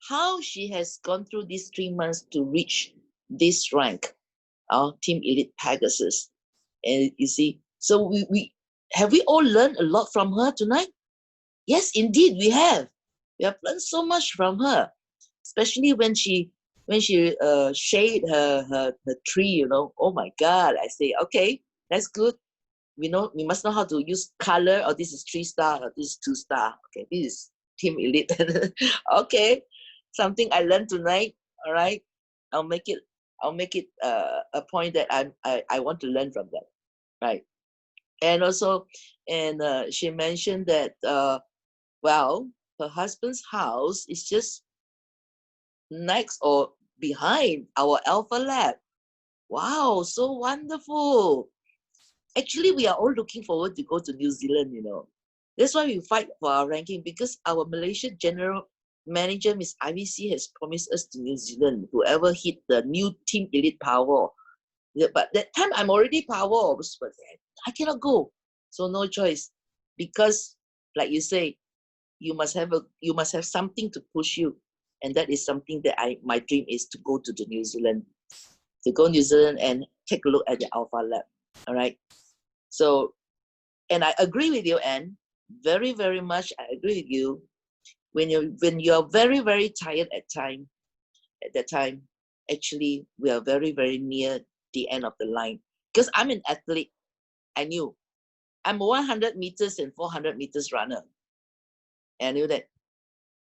how she has gone through these 3 months to reach this rank, our Team Elite Pegasus. And you see, so we have we all learned a lot from her tonight? Yes, indeed, we have. We have learned so much from her, especially when she shade her tree. Oh my God! I say, okay, that's good. We must know how to use color. Or this is 3-star, or this is 2-star. Okay, this is Team Elite. Okay, something I learned tonight. All right, I'll make it a point that I want to learn from that, right? And also, she mentioned that well, her husband's house is just next or behind our Alpha Lab. Wow, so wonderful. Actually, we are all looking forward to go to New Zealand, you know. That's why we fight for our ranking, because our Malaysian General Manager, Miss IVC, has promised us to New Zealand, whoever hit the new Team Elite Power. Yeah, but that time I'm already Power, but I cannot go. So no choice. Because, like you say, you must have something to push you. And that is something that my dream is to go to the New Zealand. To go New Zealand and take a look at the Alpha Lab. All right. So, and I agree with you, Anne. Very, very much I agree with you. When you're very, very tired at that time, actually we are very, very near the end of the line. Because I'm an athlete. I knew. I'm a 100 meters and 400 meters runner. And I knew that.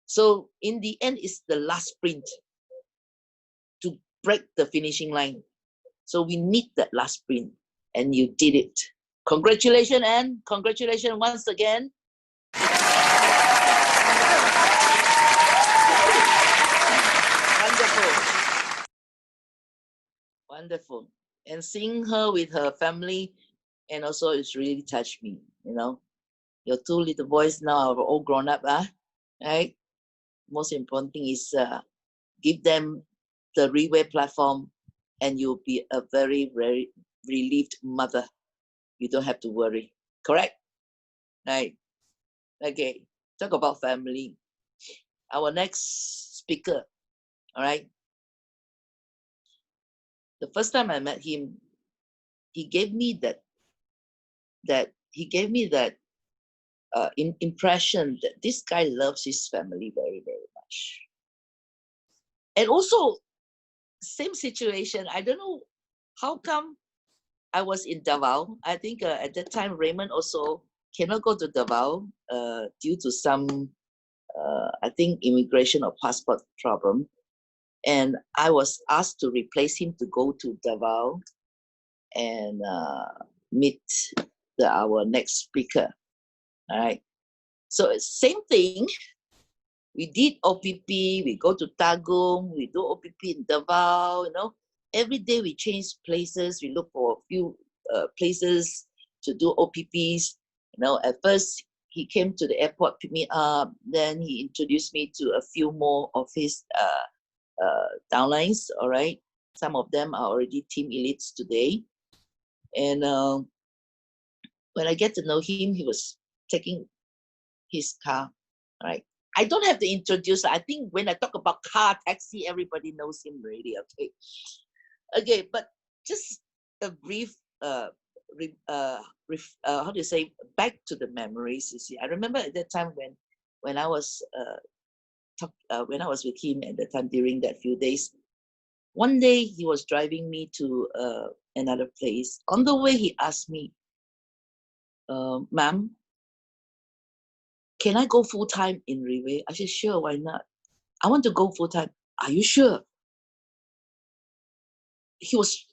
So in the end, it's the last sprint to break the finishing line. So we need that last sprint. And you did it. Congratulations, Anne. Congratulations once again. Wonderful. Wonderful. And seeing her with her family, and also it's really touched me, you know. Your two little boys now are all grown up, right? Most important thing is give them the Reway platform, and you'll be a very, very relieved mother. You don't have to worry. Correct? Right. Okay. Talk about family. Our next speaker, all right? The first time I met him, he gave me that impression that this guy loves his family very, very much. And also, same situation. I don't know how come I was in Davao. I think at that time Raymond also cannot go to Davao due to some, I think, immigration or passport problem. And I was asked to replace him to go to Davao and meet our next speaker. All right. So same thing. We did OPP. We go to Tagum. We do OPP in Davao. You know, every day we change places. We look for a few places to do OPPs. You know, at first he came to the airport, pick me up. Then he introduced me to a few more of his downlines. All right, some of them are already team elites today. And when I get to know him, he was taking his car. All right, I don't have to introduce. I think when I talk about car taxi, everybody knows him already. Okay, but just a brief how do you say, back to the memories. You see, I remember at that time when I was when I was with him at the time during that few days. One day he was driving me to another place. On the way, he asked me, "Ma'am, can I go full time in Riway?" I said, "Sure, why not? I want to go full time." "Are you sure?" He was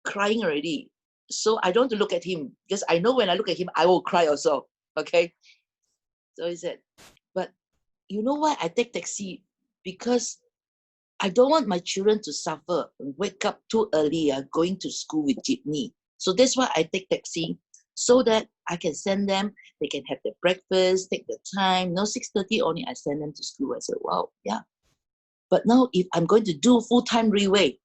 crying already. So I don't want to look at him, because I know when I look at him, I will cry also. Okay. So he said, "But you know why I take taxi? Because I don't want my children to suffer and wake up too early going to school with jeepney. So that's why I take taxi, so that I can send them. They can have their breakfast, take the time. No, 6:30 only I send them to school." I said, "Wow, yeah. But now if I'm going to do full-time Reway,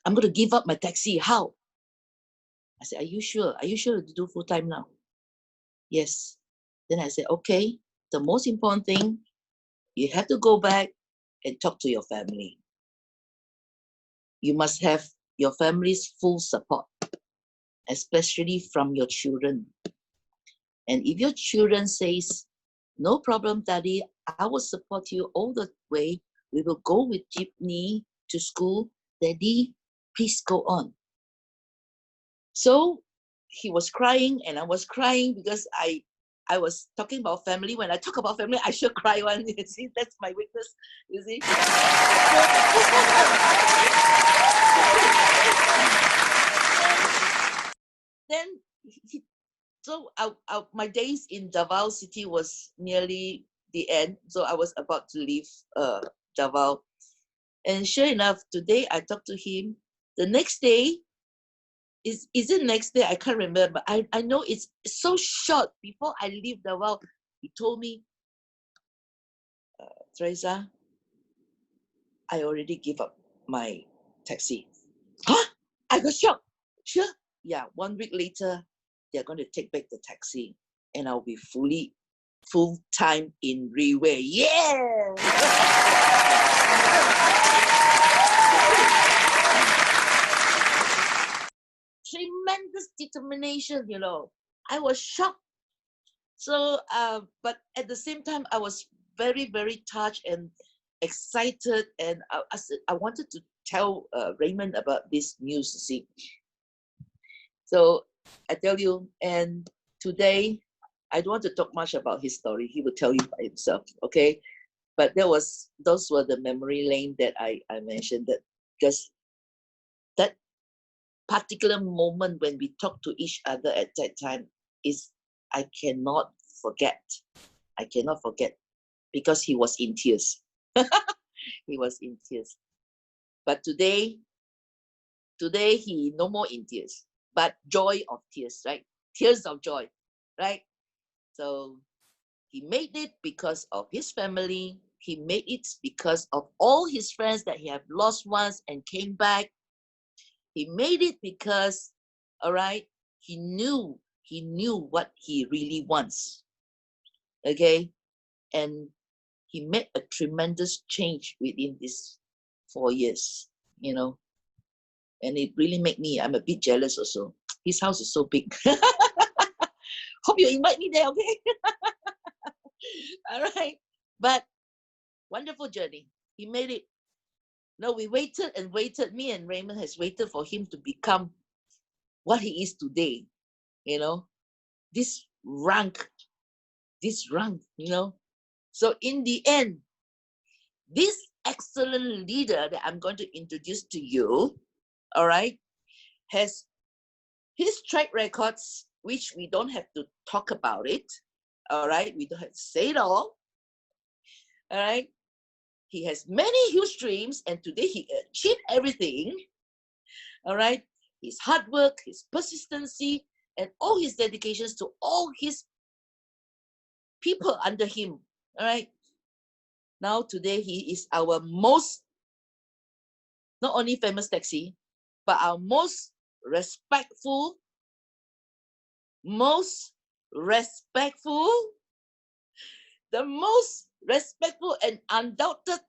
I'm going to give up my taxi. How?" I said, "Are you sure? Are you sure to do full-time now?" "Yes." Then I said, "Okay, the most important thing, you have to go back and talk to your family. You must have your family's full support, especially from your children. And if your children says, 'No problem, Daddy, I will support you all the way. We will go with jeepney to school. Daddy, please go on.'" So he was crying and I was crying, because I was talking about family. When I talk about family, I should cry one. You see, that's my weakness. You see. Then so my days in Davao City was nearly the end. So I was about to leave Davao. And sure enough, today I talked to him. The next day, is it next day? I can't remember. But I know it's so short. Before I leave the world, he told me, Teresa, I already give up my taxi. Huh? I got shocked. Sure. Yeah, 1 week later, they're going to take back the taxi and I'll be full-time in Reway. Yeah! Tremendous determination, you know. I was shocked. So, but at the same time, I was very, very touched and excited. And I wanted to tell Raymond about this news, you see. So I tell you, and today, I don't want to talk much about his story. He will tell you by himself, okay? But those were the memory lane that I mentioned, that because that particular moment when we talked to each other at that time is, I cannot forget. I cannot forget, because he was in tears. He was in tears. But today he no more in tears, but joy of tears, right? Tears of joy, right? So he made it because of his family. He made it because of all his friends that he have lost once and came back. He made it because, all right, he knew what he really wants. Okay? And he made a tremendous change within these 4 years, you know. And it really made me, I'm a bit jealous also. His house is so big. Hope you invite me there, okay? All right. But wonderful journey. He made it. No, we waited and waited. Me and Raymond has waited for him to become what he is today. You know, this rank, you know. So in the end, this excellent leader that I'm going to introduce to you, all right, has his track records, which we don't have to talk about it, all right? We don't have to say it all right? He has many huge dreams, and today he achieved everything, all right? His hard work, his persistency, and all his dedications to all his people under him, all right? Now today he is our most, not only famous taxi, but our most respectful the most respectful and undoubted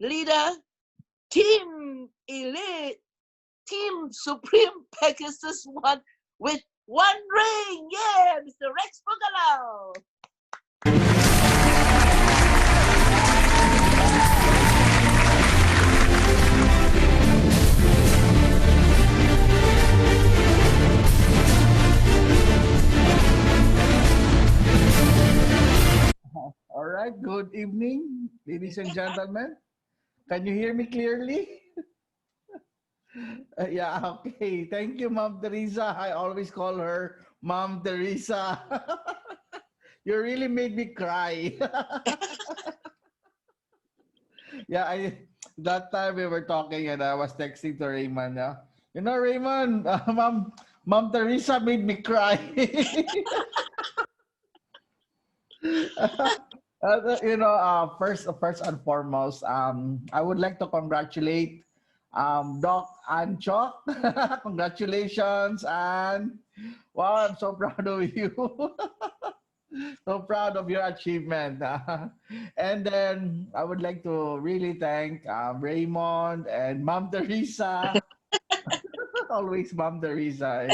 leader, Team Elite, Team Supreme Pegasus One with 1 ring. Yeah, Mr. Rex Boogaloo. All right, good evening, ladies and gentlemen. Can you hear me clearly? Yeah, okay. Thank you, Mom Teresa. I always call her Mom Teresa. You really made me cry. Yeah, that time we were talking and I was texting to Raymond. Yeah? You know, Raymond, Mom Teresa made me cry. First and foremost, I would like to congratulate Doc and Choc. Congratulations, and wow, I'm so proud of you. So proud of your achievement. And then I would like to really thank Raymond and Mom Teresa. Always Mom Teresa.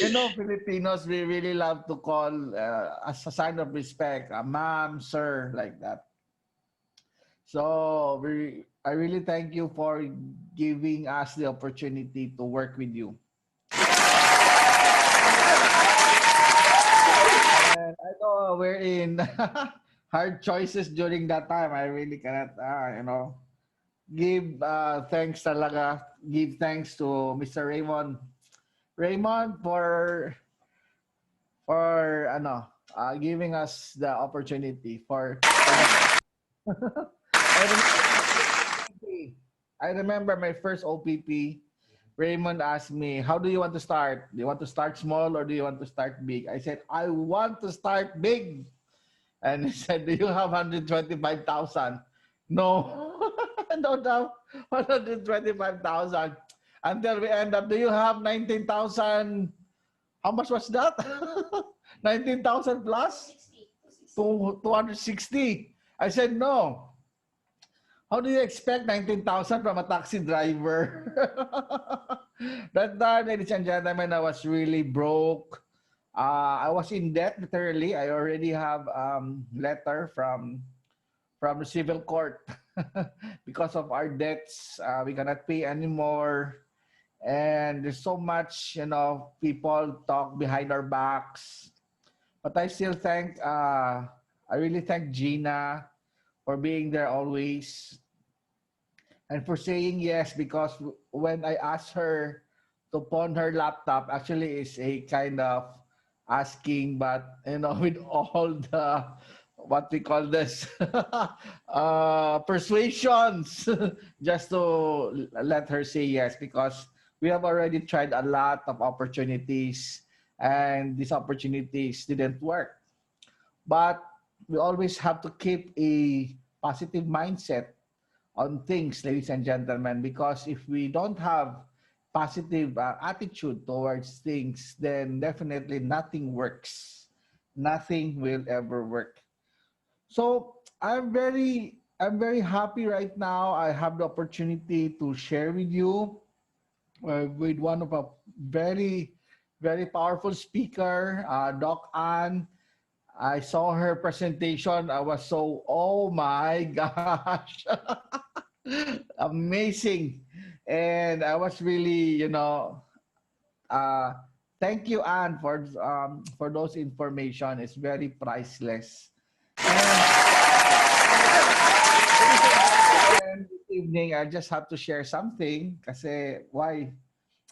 You know, Filipinos, we really love to call as a sign of respect, ma'am, sir, like that. So I really thank you for giving us the opportunity to work with you. And I know we're in hard choices during that time. I really cannot, give thanks talaga. Give thanks to Mr. Raymond for giving us the opportunity for I remember my first OPP. Raymond asked me, "How do you want to start? Do you want to start small or do you want to start big?" I said, "I want to start big." And he said, "Do you have 125,000?" No, I don't have 125,000. Until we end up, "Do you have 19,000?" How much was that? 19,000 plus? 260. I said, "No. How do you expect 19,000 from a taxi driver?" That time, ladies and gentlemen, I was really broke. I was in debt, literally. I already have letter from the civil court because of our debts. We cannot pay anymore. And there's so much, people talk behind our backs. But I still I really thank Gina for being there always and for saying yes, because when I asked her to pawn her laptop, actually is a kind of asking, but with all the what we call this persuasions just to let her say yes, because we have already tried a lot of opportunities and these opportunities didn't work. But we always have to keep a positive mindset on things, ladies and gentlemen, because if we don't have positive attitude towards things, then definitely nothing works. Nothing will ever work. So I'm very happy right now. I have the opportunity to share with you with one of a very, very powerful speaker, Doc Ann. I saw her presentation. I was so, oh my gosh, amazing. And I was really, uh, thank you, Anne, for those information. It's very priceless. And this evening, I just have to share something. Kasi why?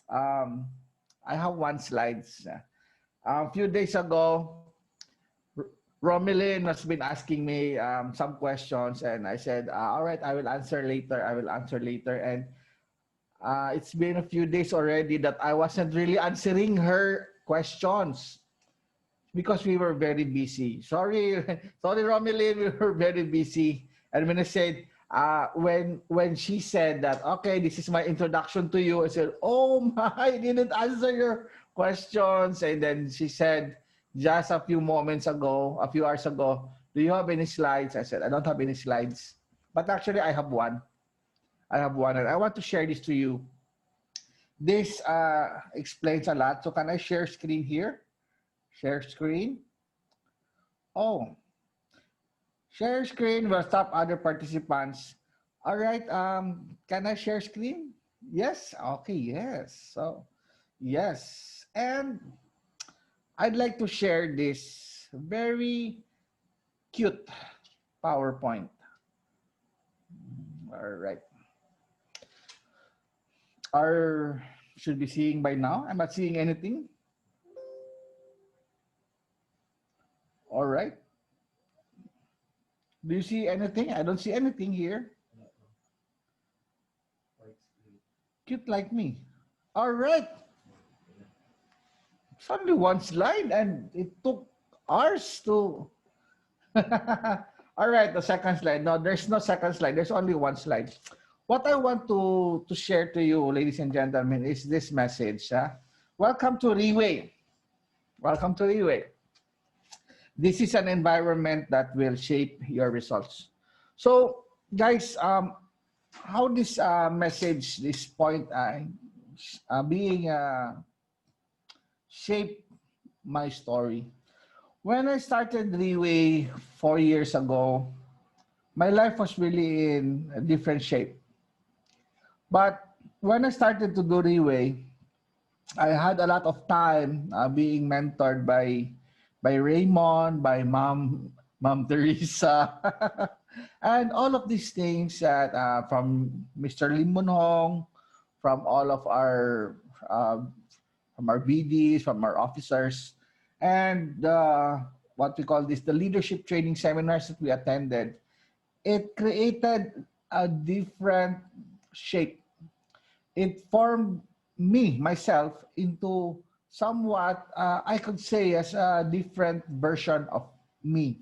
I have one slides. A few days ago, Romelin has been asking me some questions, and I said, all right, I will answer later. I will answer later. And it's been a few days already that I wasn't really answering her questions because we were very busy. Sorry, sorry, Romelin, we were very busy. And when I said, when she said that, okay, this is my introduction to you, I said, oh my, I didn't answer your questions. And then she said, just a few moments ago, a few hours ago, do you have any slides? I said, I don't have any slides. But actually, I have one. I have one, and I want to share this to you. This explains a lot. So can I share screen here? Share screen. Oh, share screen will stop other participants. All right. Can I share screen? Yes. Okay. Yes. So, yes. And I'd like to share this very cute PowerPoint. All right. Should be seeing by now. I'm not seeing anything. All right. Do you see anything? I don't see anything here. Cute like me. All right. It's only one slide and it took hours to... All right, the second slide. No, there's no second slide. There's only one slide. What I want to share to you, ladies and gentlemen, is this message. Welcome to Riway. Welcome to Riway. This is an environment that will shape your results. So, guys, how this message, this point, being shape my story. When I started Riway 4 years ago, my life was really in a different shape. But when I started to do Riway, I had a lot of time being mentored by Raymond, by Mom Teresa, and all of these things that from Mr. Lim Mun Hong, from all of from our BDs, from our officers, and what we call this, the leadership training seminars that we attended. It created a different shape. It formed me, myself, into somewhat, I could say, as a different version of me,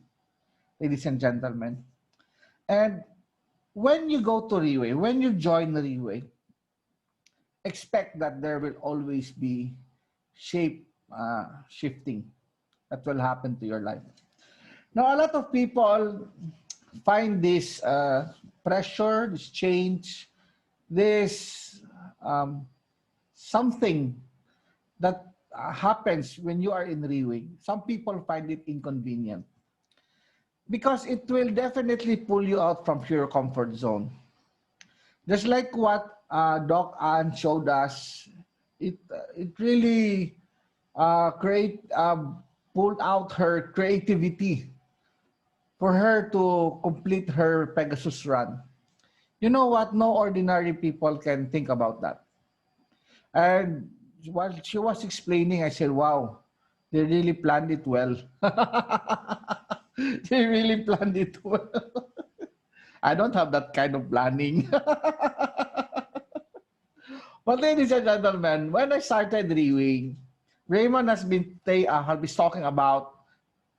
ladies and gentlemen. And when you go to Riway, when you join Riway, expect that there will always be shape shifting that will happen to your life. Now, a lot of people find this pressure, this change, this something that happens when you are in Riway. Some people find it inconvenient because it will definitely pull you out from your comfort zone. Just like what Doc Ann showed us, it really pulled out her creativity for her to complete her Pegasus run. You know what? No ordinary people can think about that. And while she was explaining, I said, wow, they really planned it well. They really planned it well. I don't have that kind of planning. But ladies and gentlemen, when I started Rewing, Raymond has been talking about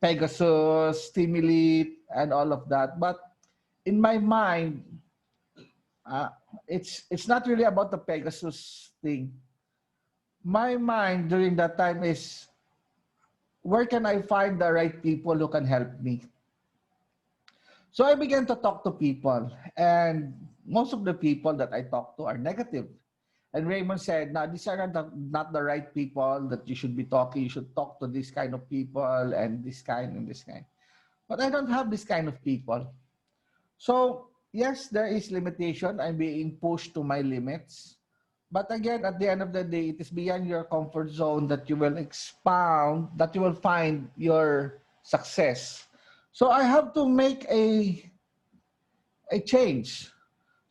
Pegasus, Stimulate, and all of that. But in my mind, it's not really about the Pegasus thing. My mind during that time is, where can I find the right people who can help me? So I began to talk to people, and most of the people that I talk to are negative. And Raymond said, no, these are not the right people that you should be talking. You should talk to this kind of people and this kind and this kind. But I don't have this kind of people. So yes, there is limitation. I'm being pushed to my limits. But again, at the end of the day, it is beyond your comfort zone that you will expound, that you will find your success. So I have to make a change.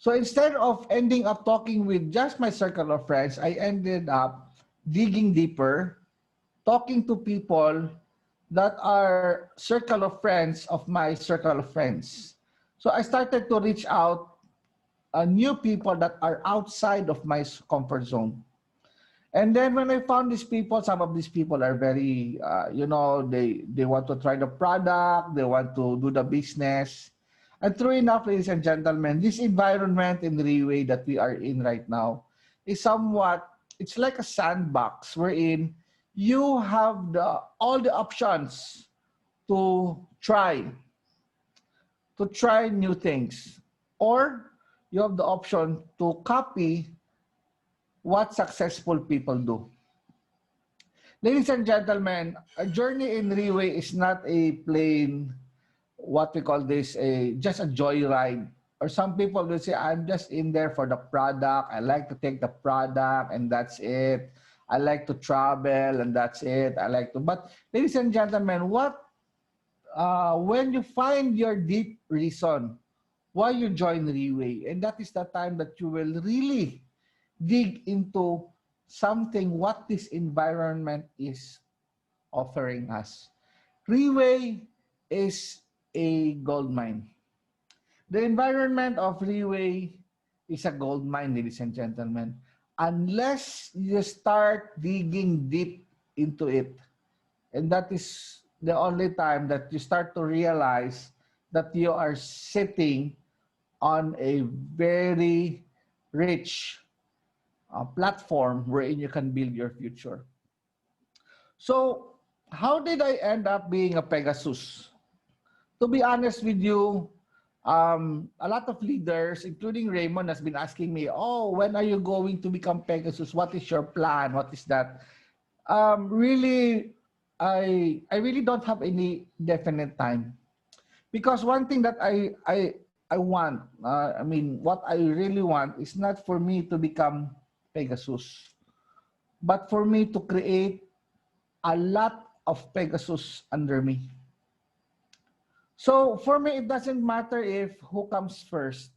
So instead of ending up talking with just my circle of friends, I ended up digging deeper, talking to people that are circle of friends of my circle of friends. So I started to reach out new people that are outside of my comfort zone. And then when I found these people, some of these people are very, they want to try the product, they want to do the business. And true enough, ladies and gentlemen, this environment in Riway that we are in right now is somewhat, it's like a sandbox wherein you have all the options to try new things, or you have the option to copy what successful people do. Ladies and gentlemen, a journey in Riway is not a plain, what we call this, just a joyride. Or some people will say, I'm just in there for the product. I like to take the product and that's it. I like to travel and that's it. But ladies and gentlemen, when you find your deep reason why you join Riway, and that is the time that you will really dig into something what this environment is offering us. Riway is a gold mine. The environment of Riway is a gold mine, ladies and gentlemen. Unless you start digging deep into it, and that is the only time that you start to realize that you are sitting on a very rich platform wherein you can build your future. So, how did I end up being a Pegasus? To be honest with you, a lot of leaders, including Raymond, has been asking me, oh, when are you going to become Pegasus? What is your plan? What is that? Really, I really don't have any definite time. Because one thing that I want, what I really want is not for me to become Pegasus, but for me to create a lot of Pegasus under me. So for me, it doesn't matter if who comes first.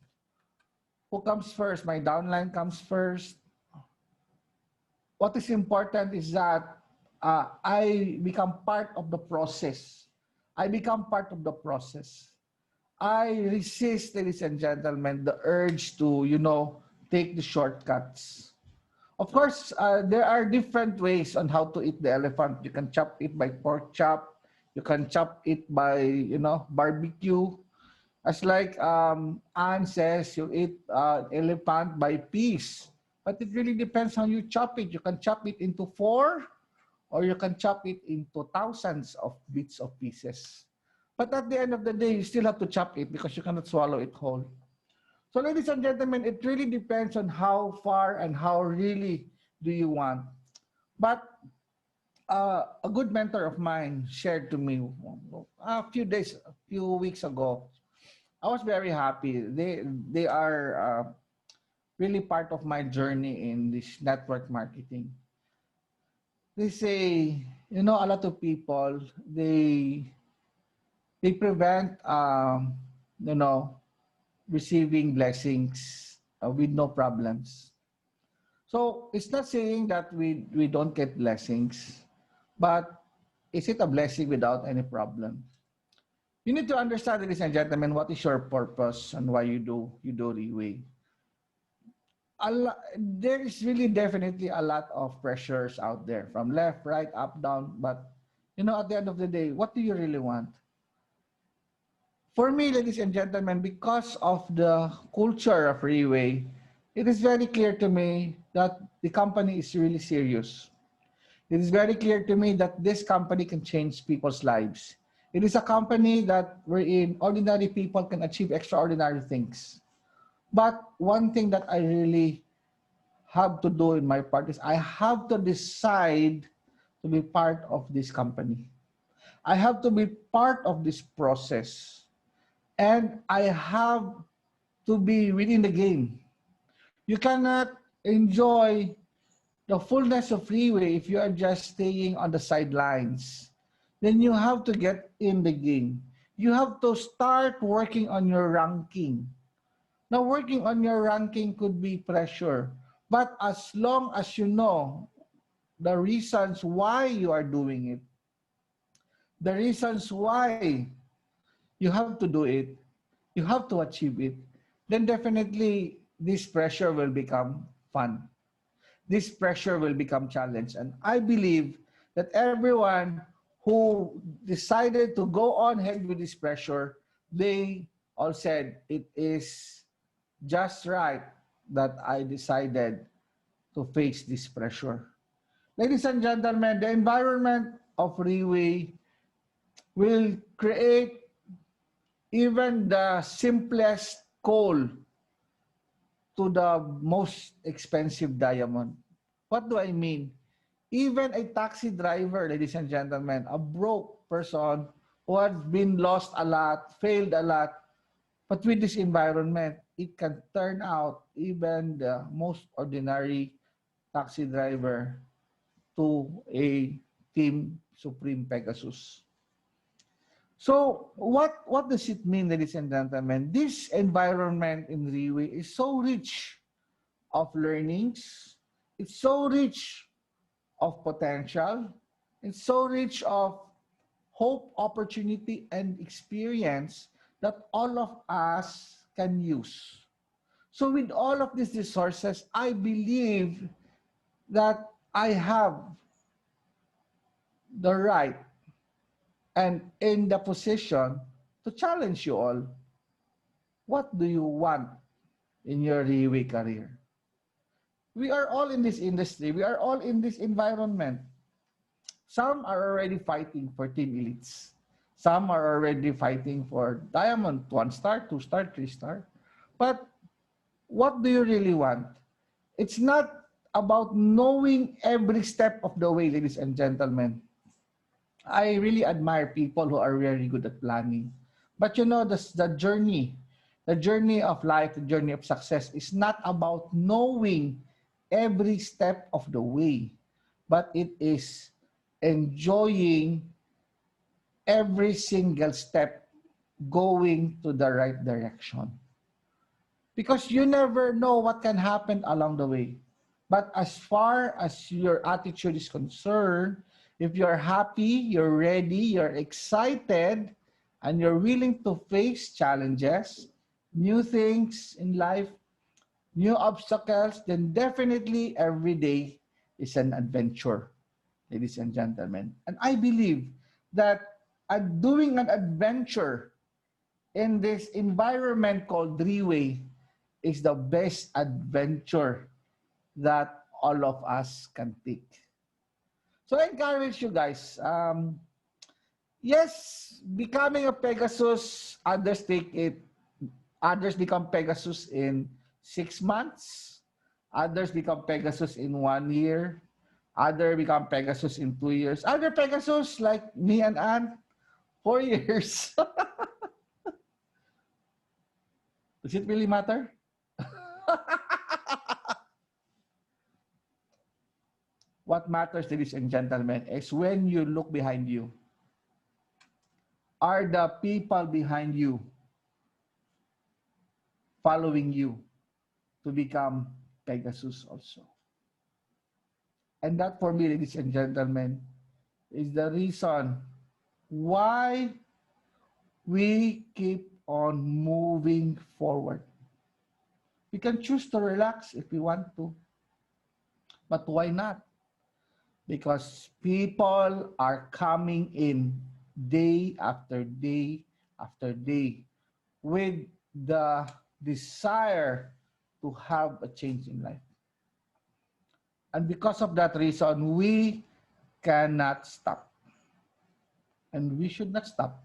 Who comes first? My downline comes first. What is important is that I become part of the process. I become part of the process. I resist, ladies and gentlemen, the urge to, take the shortcuts. Of course, there are different ways on how to eat the elephant. You can chop it by pork chop. You can chop it by, barbecue. As like Anne says, you eat elephant by piece. But it really depends how you chop it. You can chop it into 4, or you can chop it into thousands of bits of pieces. But at the end of the day, you still have to chop it because you cannot swallow it whole. So ladies and gentlemen, it really depends on how far and how really do you want. But a good mentor of mine shared to me a few weeks ago. I was very happy. They are really part of my journey in this network marketing. They say, a lot of people, they prevent, receiving blessings with no problems. So it's not saying that we don't get blessings, but is it a blessing without any problem? You need to understand, ladies and gentlemen, what is your purpose and why you do Riway. There is really definitely a lot of pressures out there from left, right, up, down. But, at the end of the day, what do you really want? For me, ladies and gentlemen, because of the culture of Riway, it is very clear to me that the company is really serious. It is very clear to me that this company can change people's lives. It is a company that wherein ordinary people can achieve extraordinary things. But one thing that I really have to do in my part is I have to decide to be part of this company. I have to be part of this process. And I have to be within the game. You cannot enjoy the fullness of Freeway if you are just staying on the sidelines. Then you have to get in the game. You have to start working on your ranking. Now, working on your ranking could be pressure. But as long as you know the reasons why you are doing it, the reasons why you have to do it, you have to achieve it, then definitely this pressure will become fun. This pressure will become challenge. And I believe that everyone who decided to go on ahead with this pressure, they all said it is just right that I decided to face this pressure. Ladies and gentlemen, the environment of Riway will create even the simplest coal to the most expensive diamond. What do I mean? Even a taxi driver, ladies and gentlemen, a broke person who has been lost a lot, failed a lot, but with this environment, it can turn out even the most ordinary taxi driver to a Team Supreme Pegasus. So what does it mean, ladies and gentlemen? This environment in Riway is so rich of learnings. It's so rich of potential. It's so rich of hope, opportunity, and experience that all of us can use. So with all of these resources, I believe that I have the right and in the position to challenge you all. What do you want in your Riway career? We are all in this industry. We are all in this environment. Some are already fighting for team elites. Some are already fighting for diamond, 1 star, 2 star, 3 star. But what do you really want? It's not about knowing every step of the way, ladies and gentlemen. I really admire people who are very good at planning. But the journey of life, the journey of success is not about knowing every step of the way, but it is enjoying every single step going to the right direction. Because you never know what can happen along the way. But as far as your attitude is concerned, if you're happy, you're ready, you're excited, and you're willing to face challenges, new things in life, new obstacles, then definitely every day is an adventure, ladies and gentlemen. And I believe that doing an adventure in this environment called Three-Way is the best adventure that all of us can take. So I encourage you guys. Yes, becoming a Pegasus, others take it. Others become Pegasus in 6 months. Others become Pegasus in 1 year. Other become Pegasus in 2 years. Other Pegasus like me and Anne, 4 years. Does it really matter? What matters, ladies and gentlemen, is when you look behind you. Are the people behind you following you to become Pegasus also? And that for me, ladies and gentlemen, is the reason why we keep on moving forward. We can choose to relax if we want to, but why not? Because people are coming in day after day after day with the desire to have a change in life. And because of that reason, we cannot stop. And we should not stop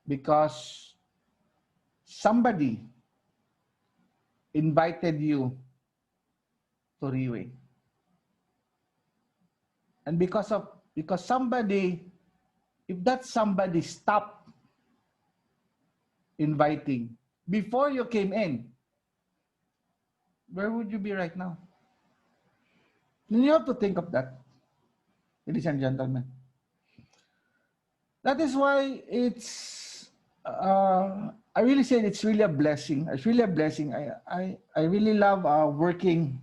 because somebody invited you to Riway. And because somebody, if that somebody stopped inviting before you came in, where would you be right now? You have to think of that, ladies and gentlemen. That is why it's, I really say it's really a blessing. It's really a blessing. I really love working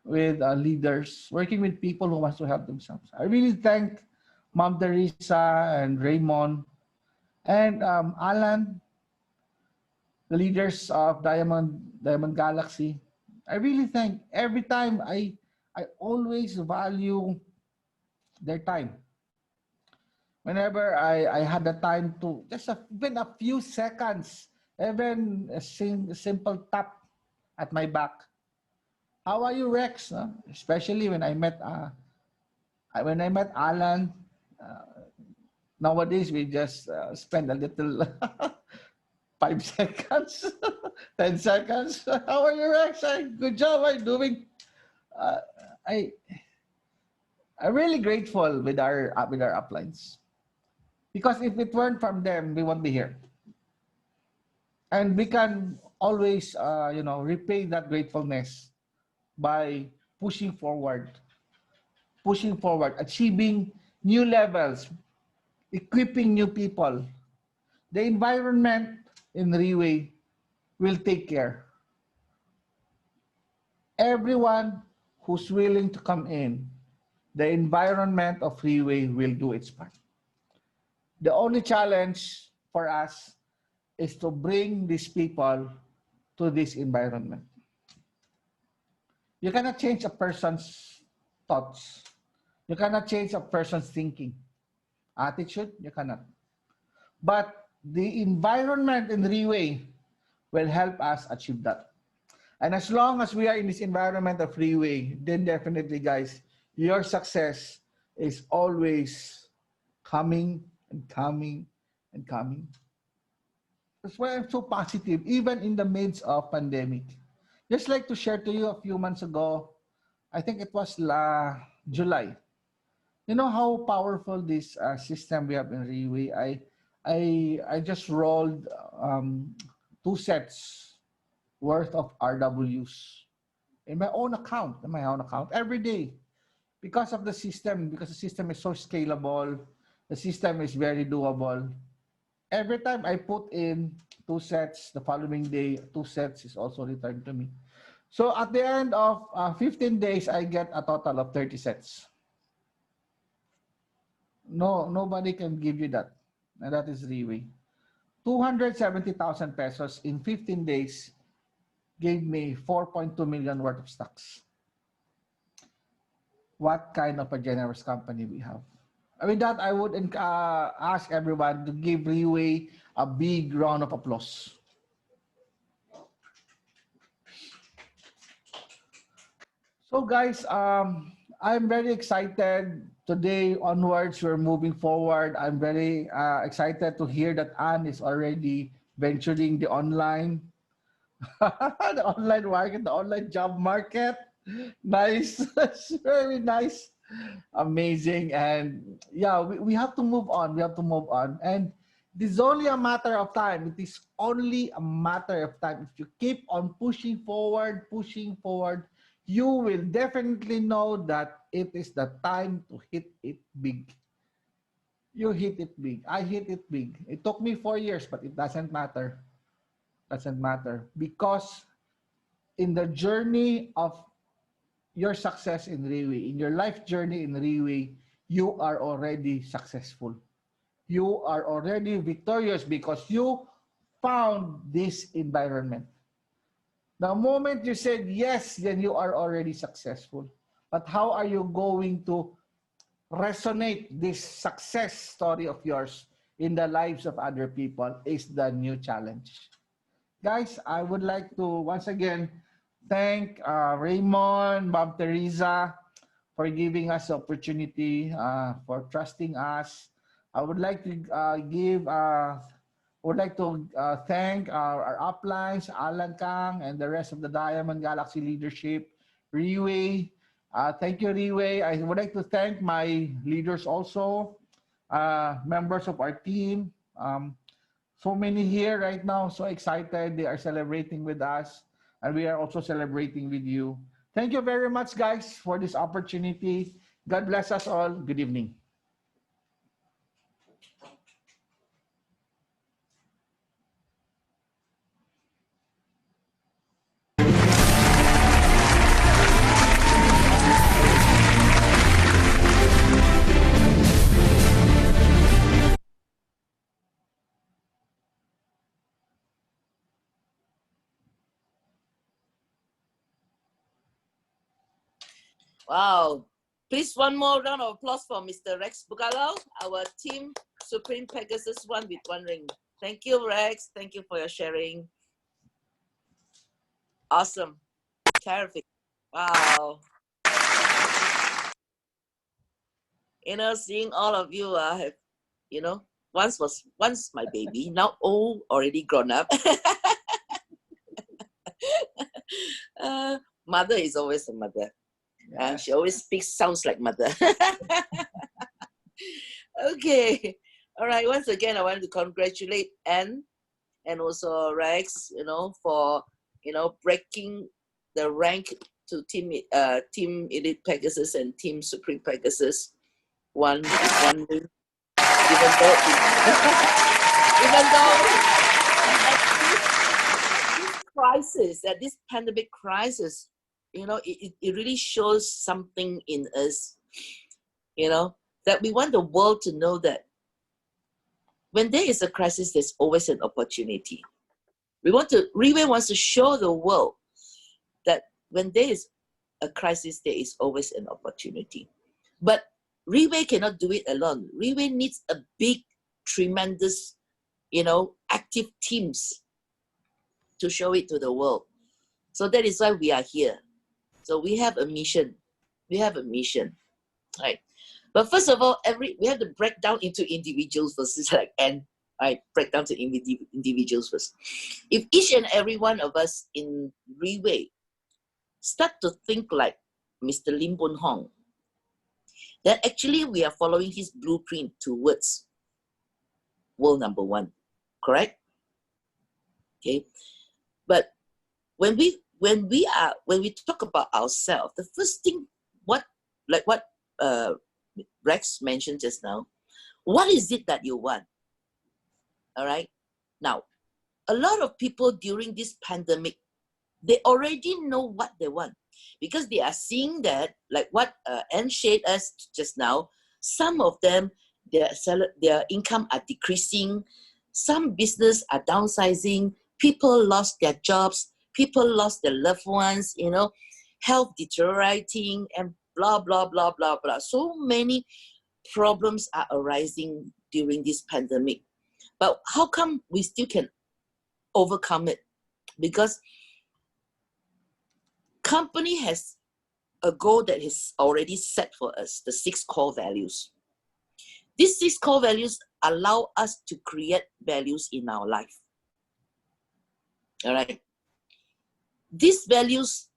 with leaders, working with people who want to help themselves. I really thank Mom Teresa and Raymond and Alan, the leaders of Diamond Galaxy. I really thank every time. I always value their time. Whenever I had the time to just even a few seconds, even a simple tap at my back. How are you, Rex? Especially when I met Alan. Nowadays we just spend a little 5 seconds, 10 seconds. How are you, Rex? Good job. How are you doing? I'm really grateful with our uplines. Because if it weren't from them, we won't be here. And we can always, repay that gratefulness by pushing forward, achieving new levels, equipping new people. The environment in Riway will take care. Everyone who's willing to come in, the environment of Riway will do its part. The only challenge for us is to bring these people to this environment. You cannot change a person's thoughts. You cannot change a person's thinking. Attitude, you cannot. But the environment in Riway will help us achieve that. And as long as we are in this environment of Riway, then definitely, guys, your success is always coming and coming and coming. That's why I'm so positive, even in the midst of pandemic. Just like to share to you a few months ago, I think it was July. You know how powerful this system we have in Riway? I just rolled 2 sets worth of RWs in my own account, every day. Because of the system, because the system is so scalable, the system is very doable. Every time I put in 2 sets, the following day, 2 sets is also returned to me. So at the end of 15 days, I get a total of 30 sets. No, nobody can give you that. And that is Riway. 270,000 pesos in 15 days gave me 4.2 million worth of stocks. What kind of a generous company we have. With that, I would ask everyone to give Riway a big round of applause. So guys, I'm very excited. Today onwards, we're moving forward. I'm very excited to hear that Anne is already venturing the online, the online market, the online job market. Nice, very nice, amazing. And yeah, we have to move on. We have to move on. And it is only a matter of time. It is only a matter of time. If you keep on pushing forward, you will definitely know that it is the time to hit it big. You hit it big. I hit it big. It took me 4 years, but it doesn't matter. Doesn't matter. Because in the journey of your success in Riway, in your life journey in Riway, you are already successful. You are already victorious because you found this environment. The moment you said yes, then you are already successful. But how are you going to resonate this success story of yours in the lives of other people is the new challenge. Guys, I would like to once again thank Raymond, Bob Teresa for giving us the opportunity, for trusting us. I would like to thank our uplines, Alan Kang, and the rest of the Diamond Galaxy leadership, Riway. Thank you, Riway. I would like to thank my leaders also, members of our team. So many here right now, so excited. They are celebrating with us, and we are also celebrating with you. Thank you very much, guys, for this opportunity. God bless us all. Good evening. Wow. Please, one more round of applause for Mr. Rex Bugalao, our team Supreme Pegasus 1 with 1 ring. Thank you, Rex. Thank you for your sharing. Awesome. Terrific. Wow. You know, seeing all of you have, you know, once my baby, now all already grown up. Mother is always a mother. She always speaks, sounds like mother. Okay. All right. Once again, I want to congratulate Anne and also Rex, you know, for, you know, breaking the rank to Team Elite Pegasus and Team Supreme Pegasus. One even though at this pandemic crisis, you know, it really shows something in us, you know, that we want the world to know that when there is a crisis, there's always an opportunity. Riway wants to show the world that when there is a crisis, there is always an opportunity. But Riway cannot do it alone. Riway needs a big, tremendous, you know, active teams to show it to the world. So that is why we are here. So we have a mission. We have a mission, right? But first of all, we have to break down into individuals first. It's like right? Break down to individuals first. If each and every one of us in Riway start to think like Mr. Lim Boon Hong, then actually we are following his blueprint towards world number 1, correct? Okay, but when we talk about ourselves, the first thing, what Rex mentioned just now, what is it that you want? All right. Now, a lot of people during this pandemic, they already know what they want because they are seeing that, like what Anne shared us just now, some of them, their income are decreasing, Some business are downsizing, people lost their jobs, people lost their loved ones, health deteriorating, and blah, blah, blah, blah, blah. So many problems are arising during this pandemic. But how come we still can overcome it? Because company has a goal that is already set for us, the 6 core values. These 6 core values allow us to create values in our life. All right. These values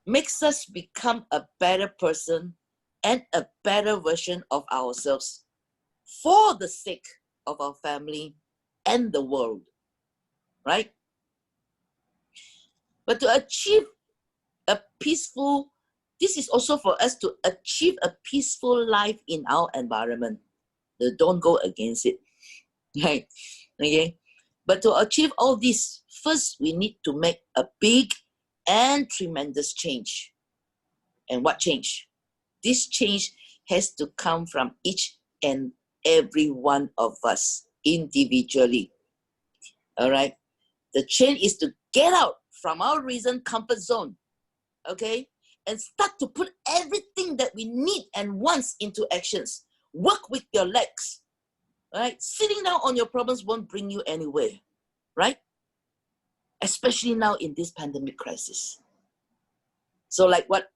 makes us become a better person and a better version of ourselves for the sake of our family and the world, right? But to achieve a peaceful, this is also for us to achieve a peaceful life in our environment. Don't go against it, right? Okay. But to achieve all this, first we need to make a big and tremendous change. And what change? This change has to come from each and every one of us individually. All right. The change is to get out from our reason comfort zone, okay, and start to put everything that we need and wants into actions. Work with your legs, right? Sitting down on your problems won't bring you anywhere, right? Especially now in this pandemic crisis. So like what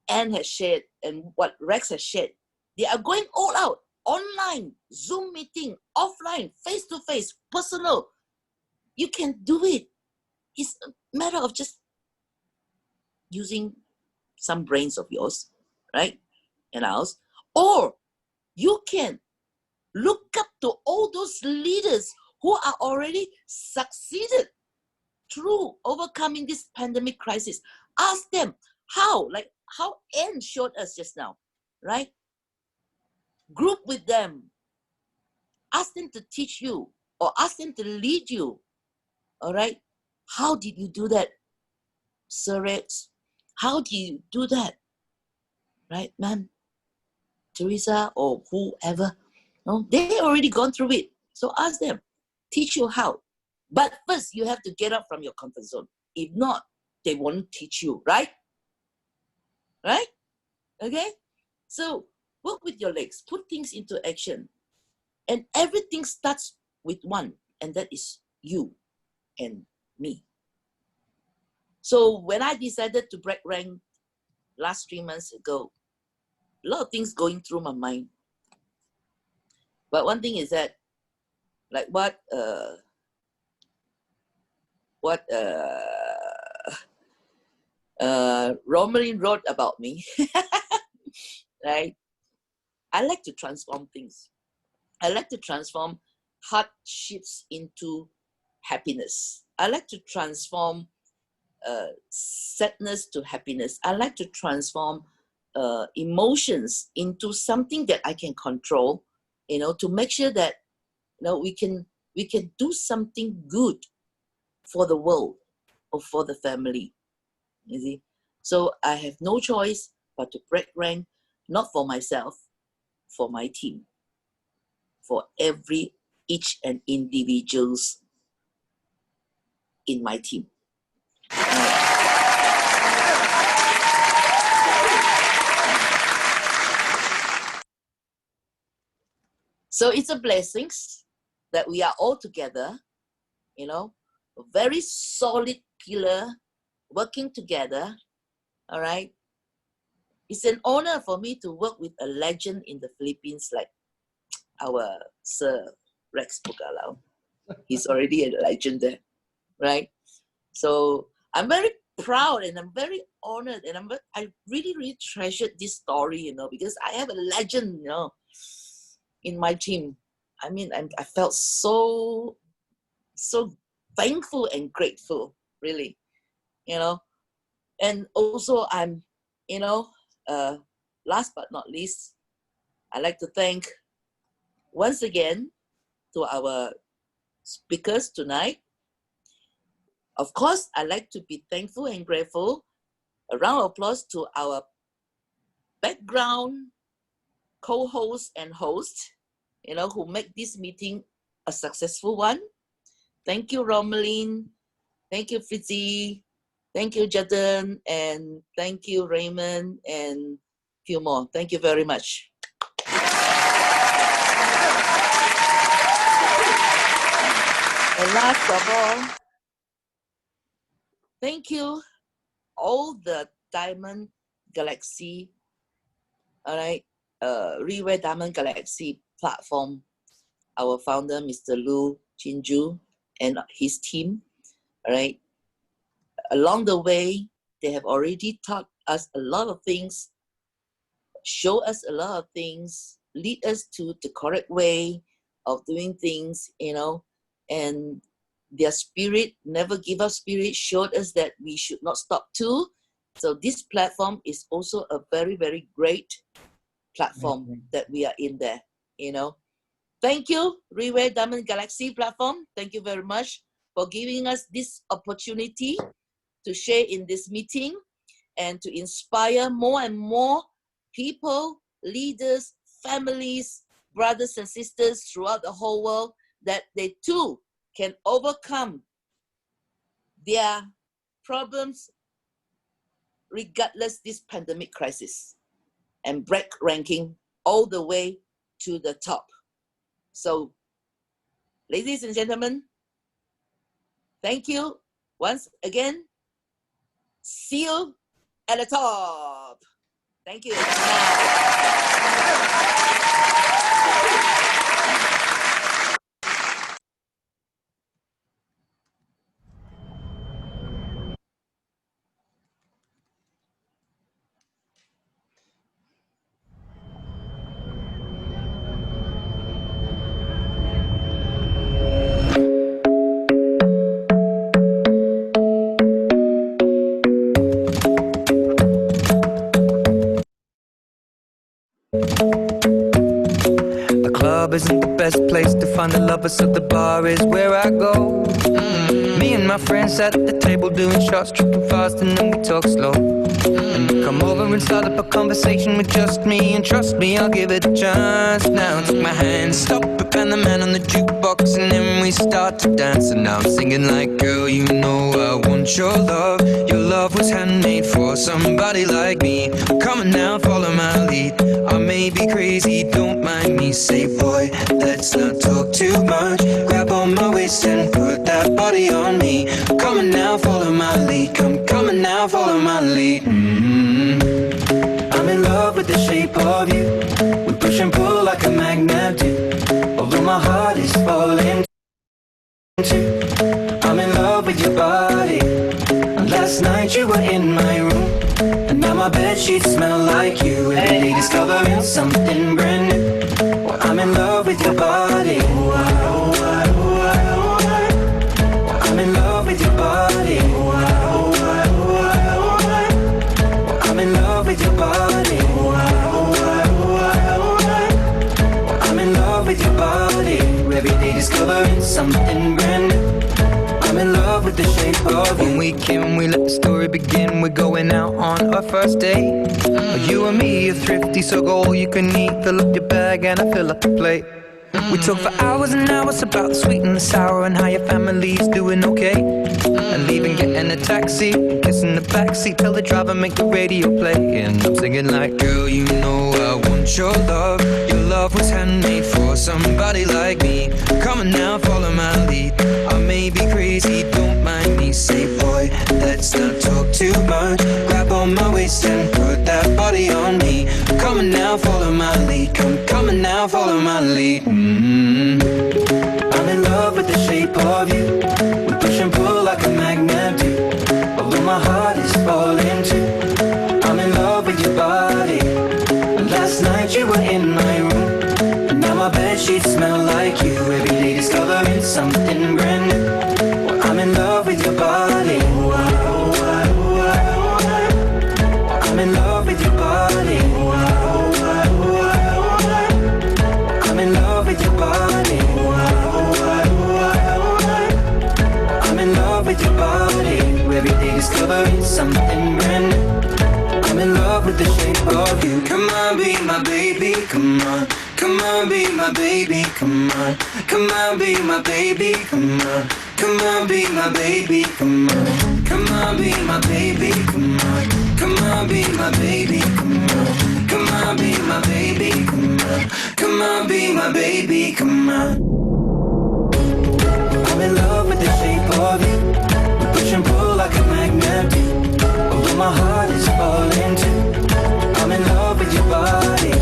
Anne has shared and what Rex has shared, they are going all out, online, Zoom meeting, offline, face-to-face, personal. You can do it. It's a matter of just using some brains of yours, right? And ours. Or you can look up to all those leaders who are already succeeded through overcoming this pandemic crisis. Ask them how, like how Anne showed us just now, right? Group with them. Ask them to teach you or ask them to lead you, all right? How did you do that, Sir Rex? How do you do that, right, ma'am? Teresa or whoever, no? They already gone through it. So ask them, teach you how. But first, you have to get up from your comfort zone. If not, they won't teach you, right? Right? Okay? So work with your legs, put things into action. And everything starts with one, and that is you and me. So when I decided to break rank last 3 months ago, a lot of things going through my mind. But one thing is that, like what Romain wrote about me, right? I like to transform things. I like to transform hardships into happiness. I like to transform sadness to happiness. I like to transform emotions into something that I can control, to make sure that we can do something good for the world or for the family. You see, so I have no choice but to break rank, not for myself, for my team, for each and individuals in my team. So it's a blessing that we are all together, a very solid pillar working together, all right? It's an honor for me to work with a legend in the Philippines like our Sir Rex Pugalau. He's already a legend there, right? So I'm very proud and I'm very honored and I really, really treasured this story, because I have a legend, in my team. I mean, I felt so thankful and grateful, really, And also I'm, last but not least, I'd like to thank once again to our speakers tonight. Of course, I'd like to be thankful and grateful. A round of applause to our background co-host and host, who make this meeting a successful one. Thank you, Romeline. Thank you, Fritzy. Thank you, Jaden. And thank you, Raymond, and a few more. Thank you very much. And last of all, thank you, all the Diamond Galaxy, all right, Rewear Diamond Galaxy platform, our founder, Mr. Lu Jinju, and his team, all right. Along the way, they have already taught us a lot of things, show us a lot of things, lead us to the correct way of doing things, you know, and their spirit, never give up spirit, showed us that we should not stop too. So this platform is also a very, very great platform that we are in there, you know. Thank you, Rewear Diamond Galaxy platform. Thank you very much for giving us this opportunity to share in this meeting and to inspire more and more people, leaders, families, brothers and sisters throughout the whole world, that they too can overcome their problems regardless this pandemic crisis and break ranking all the way to the top. So, ladies and gentlemen, thank you once again. See you at the top. Thank you. The club isn't the best place to find the lovers, so the bar is where I go. Me and my friends at the table doing shots, tripping fast, and then we talk slow. And you come over and start up a conversation with just me, and trust me, I'll give it a chance. Now take my hand, stop it, and the man on the jukebox, and then we start to dance. And now I'm singing like, girl, you know I want your love. Your love was handmade for somebody like me. Come on now, follow my lead. I may be crazy, don't mind me. Say, boy, let's not talk too much. Grab on my waist and put that body on me. Come on now, follow my lead. Come on now, follow my lead. I'm in love with the shape of you. We push and pull like a magnet do. Although my heart is falling too. I'm in love with your body. And last night you were in my room, and now my bedsheets smell like you. Every day discovering something brand new. Well, I'm in love with your body. I'm in love with your body. I'm in love with your body. I'm in love with your body. Every day discovering something brand new. I'm in love with the shape of you. When we came, we let the story begin. We're going out on our first date. You and me are thrifty, so go all you can eat. Fill up your bag and I fill up the plate. We talk for hours and hours about the sweet and the sour, and how your family's doing okay. And leaving, getting a taxi, kissing the backseat, tell the driver make the radio play. And I'm singing like, girl, you know I want your love. Your love was handmade for somebody like me. Come on now, follow my lead. I may be crazy, don't mind me. Say, boy, let's not talk too much. Grab on my waist and put that body on me. Come on now, follow my lead. Come on now, follow my lead. I'm in love with the shape of you. We push and pull like a magnet do. Although my heart is falling too. I'm in love with your body. Last night you were in my room, and now my bedsheets smell like you. Every day discovering something brand new. Well, I'm in love with your body. I'm in love with your body. I'm in love with your body. I'm in love with your body. Every day discovering something brand new. I'm in love with the shape of you. Come on, be my baby. Come on, Come on, be my baby, come on. Come on, be my baby, come on. Come on, be my baby, come on. Come on, be my baby, come on. Come on, be my baby, come on. Come on, be my baby, come on. Come on, be my baby, come on. I'm in love with the shape of you. We push and pull like a magnet do. Although my heart is falling too. I'm in love with your body.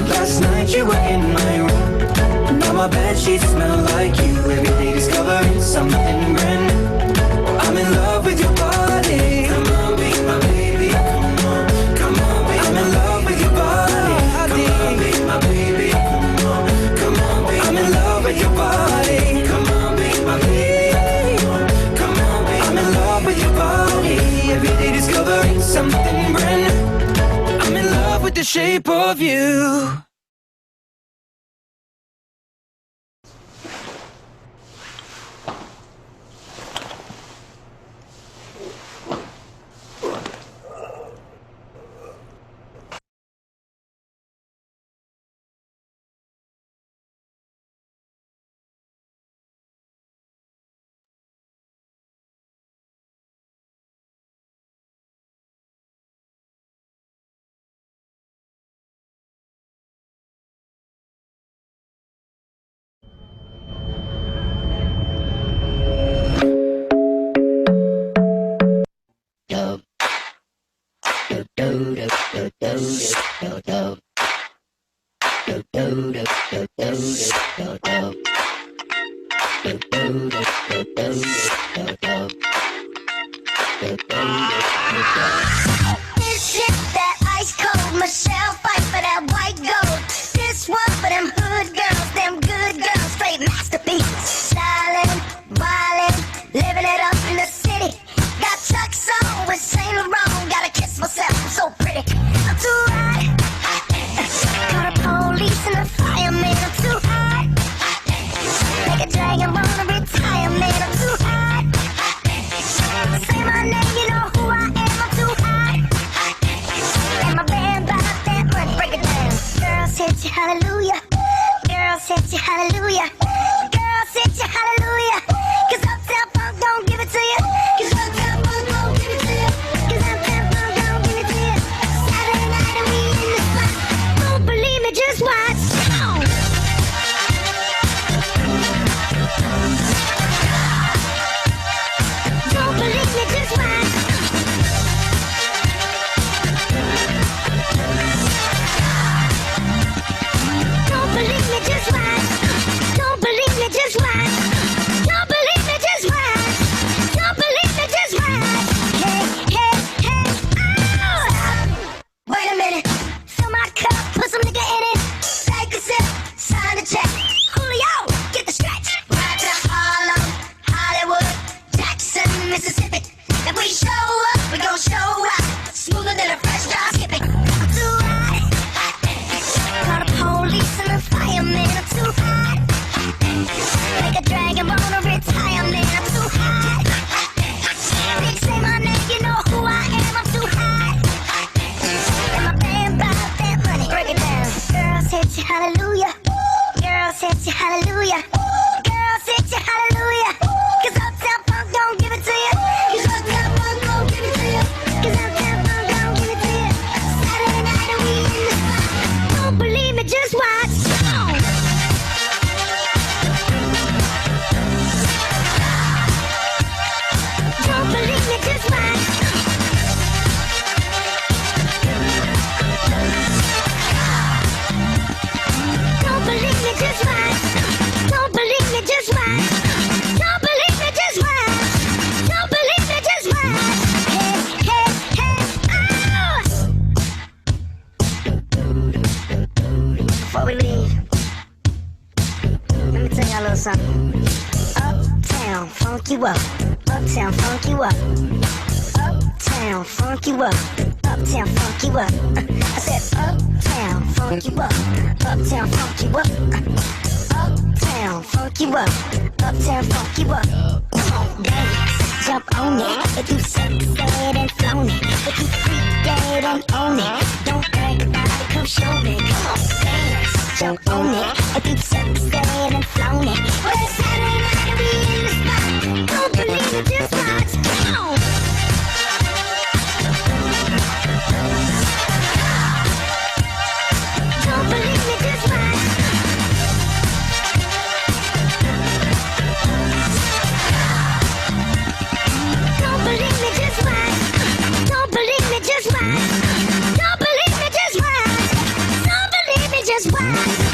Last night you were in my room. Now my bedsheets smell like you. Every day discovering something brand new. I'm in love with your body. Come on, be my baby. Come on, come on, be I'm in love with your body. Come on, be my baby. Come on, come on, be I'm in love with your body. Come on, be my baby. Come on, be I'm in love with your body. Every day discovering something brand new. I'm in love with the shape of you. This shit that ice cold Michelle fight for that white gold. This one for them hood girls, them good girls, straight masterpieces. Stylin', wildin', living it up in the city. Got Chuck's on with Saint Laurent. Gotta kiss myself, I'm so pretty. I'm too hot. Call the police and the fireman. I'm too hot. Make a dragon wanna retire, man. I'm too hot. Say my name, you know who I am. I'm too hot. And my band bought that money, break it down. Girls hit you, hallelujah. Girls hit you, hallelujah. Girls hit you, hallelujah. 'Cause Uptown Funk don't give it to you. 'Cause Uptown Funk don't give it to you. 'Cause Uptown Funk don't give it to you. Saturday night and we in the spot. Don't believe me, just watch. Don't believe me, just watch. Don't believe me, just watch. Don't believe me, just watch. Don't believe me, just watch. Don't believe me, just watch. Hey, hey, hey, oh! Stop. Wait a minute. Fill my cup, put some nigga in it. Take a sip, sign the check. Julio, get the stretch. Right to Harlem, Hollywood, Jackson, Mississippi. If we show up, we gon' show out. Smoother than a fresh drop skipping. I'm too hot. Call the police and the fireman. I'm too hot. Make a dragon wanna retire, man. I'm too hot. They say my name, you know who I am. I'm too hot. And my band bought that money. Break it down. Girls hit you, hallelujah. Girls hit you, hallelujah. Girls hit you, hallelujah. 'Cause Uptown Funk don't give it to you. 'Cause Uptown Funk don't give it to you. 'Cause Uptown Funk don't give it to you. Saturday night and we in the spot. Don't believe me, just watch. Don't believe me, just watch. Don't believe me, just watch. Don't believe me, just watch. Don't believe me, just watch. Don't believe me, just watch. Hey, hey, hey, oh! Before we leave, let me tell y'all a little something. Uptown, funk you up. Uptown, funk you up. Uptown, funk you up. Uptown, funk you up. I said uptown, funk you up. Uptown, funk you up. Uptown, funk you up. Uptown, funk you up. Come on, dance, jump on it. If you sexed and flown it, if you freaked dead and own it, don't brag about it, come show me. Come on, dance, Don't own it. If you took said and flown it. Well, it's Saturday night and we in the spot. Don't believe it, just watch. Come on. Don't believe me, just watch. Don't believe me, just watch. Don't believe me, just watch. Don't believe me, just watch. Don't believe me, just watch.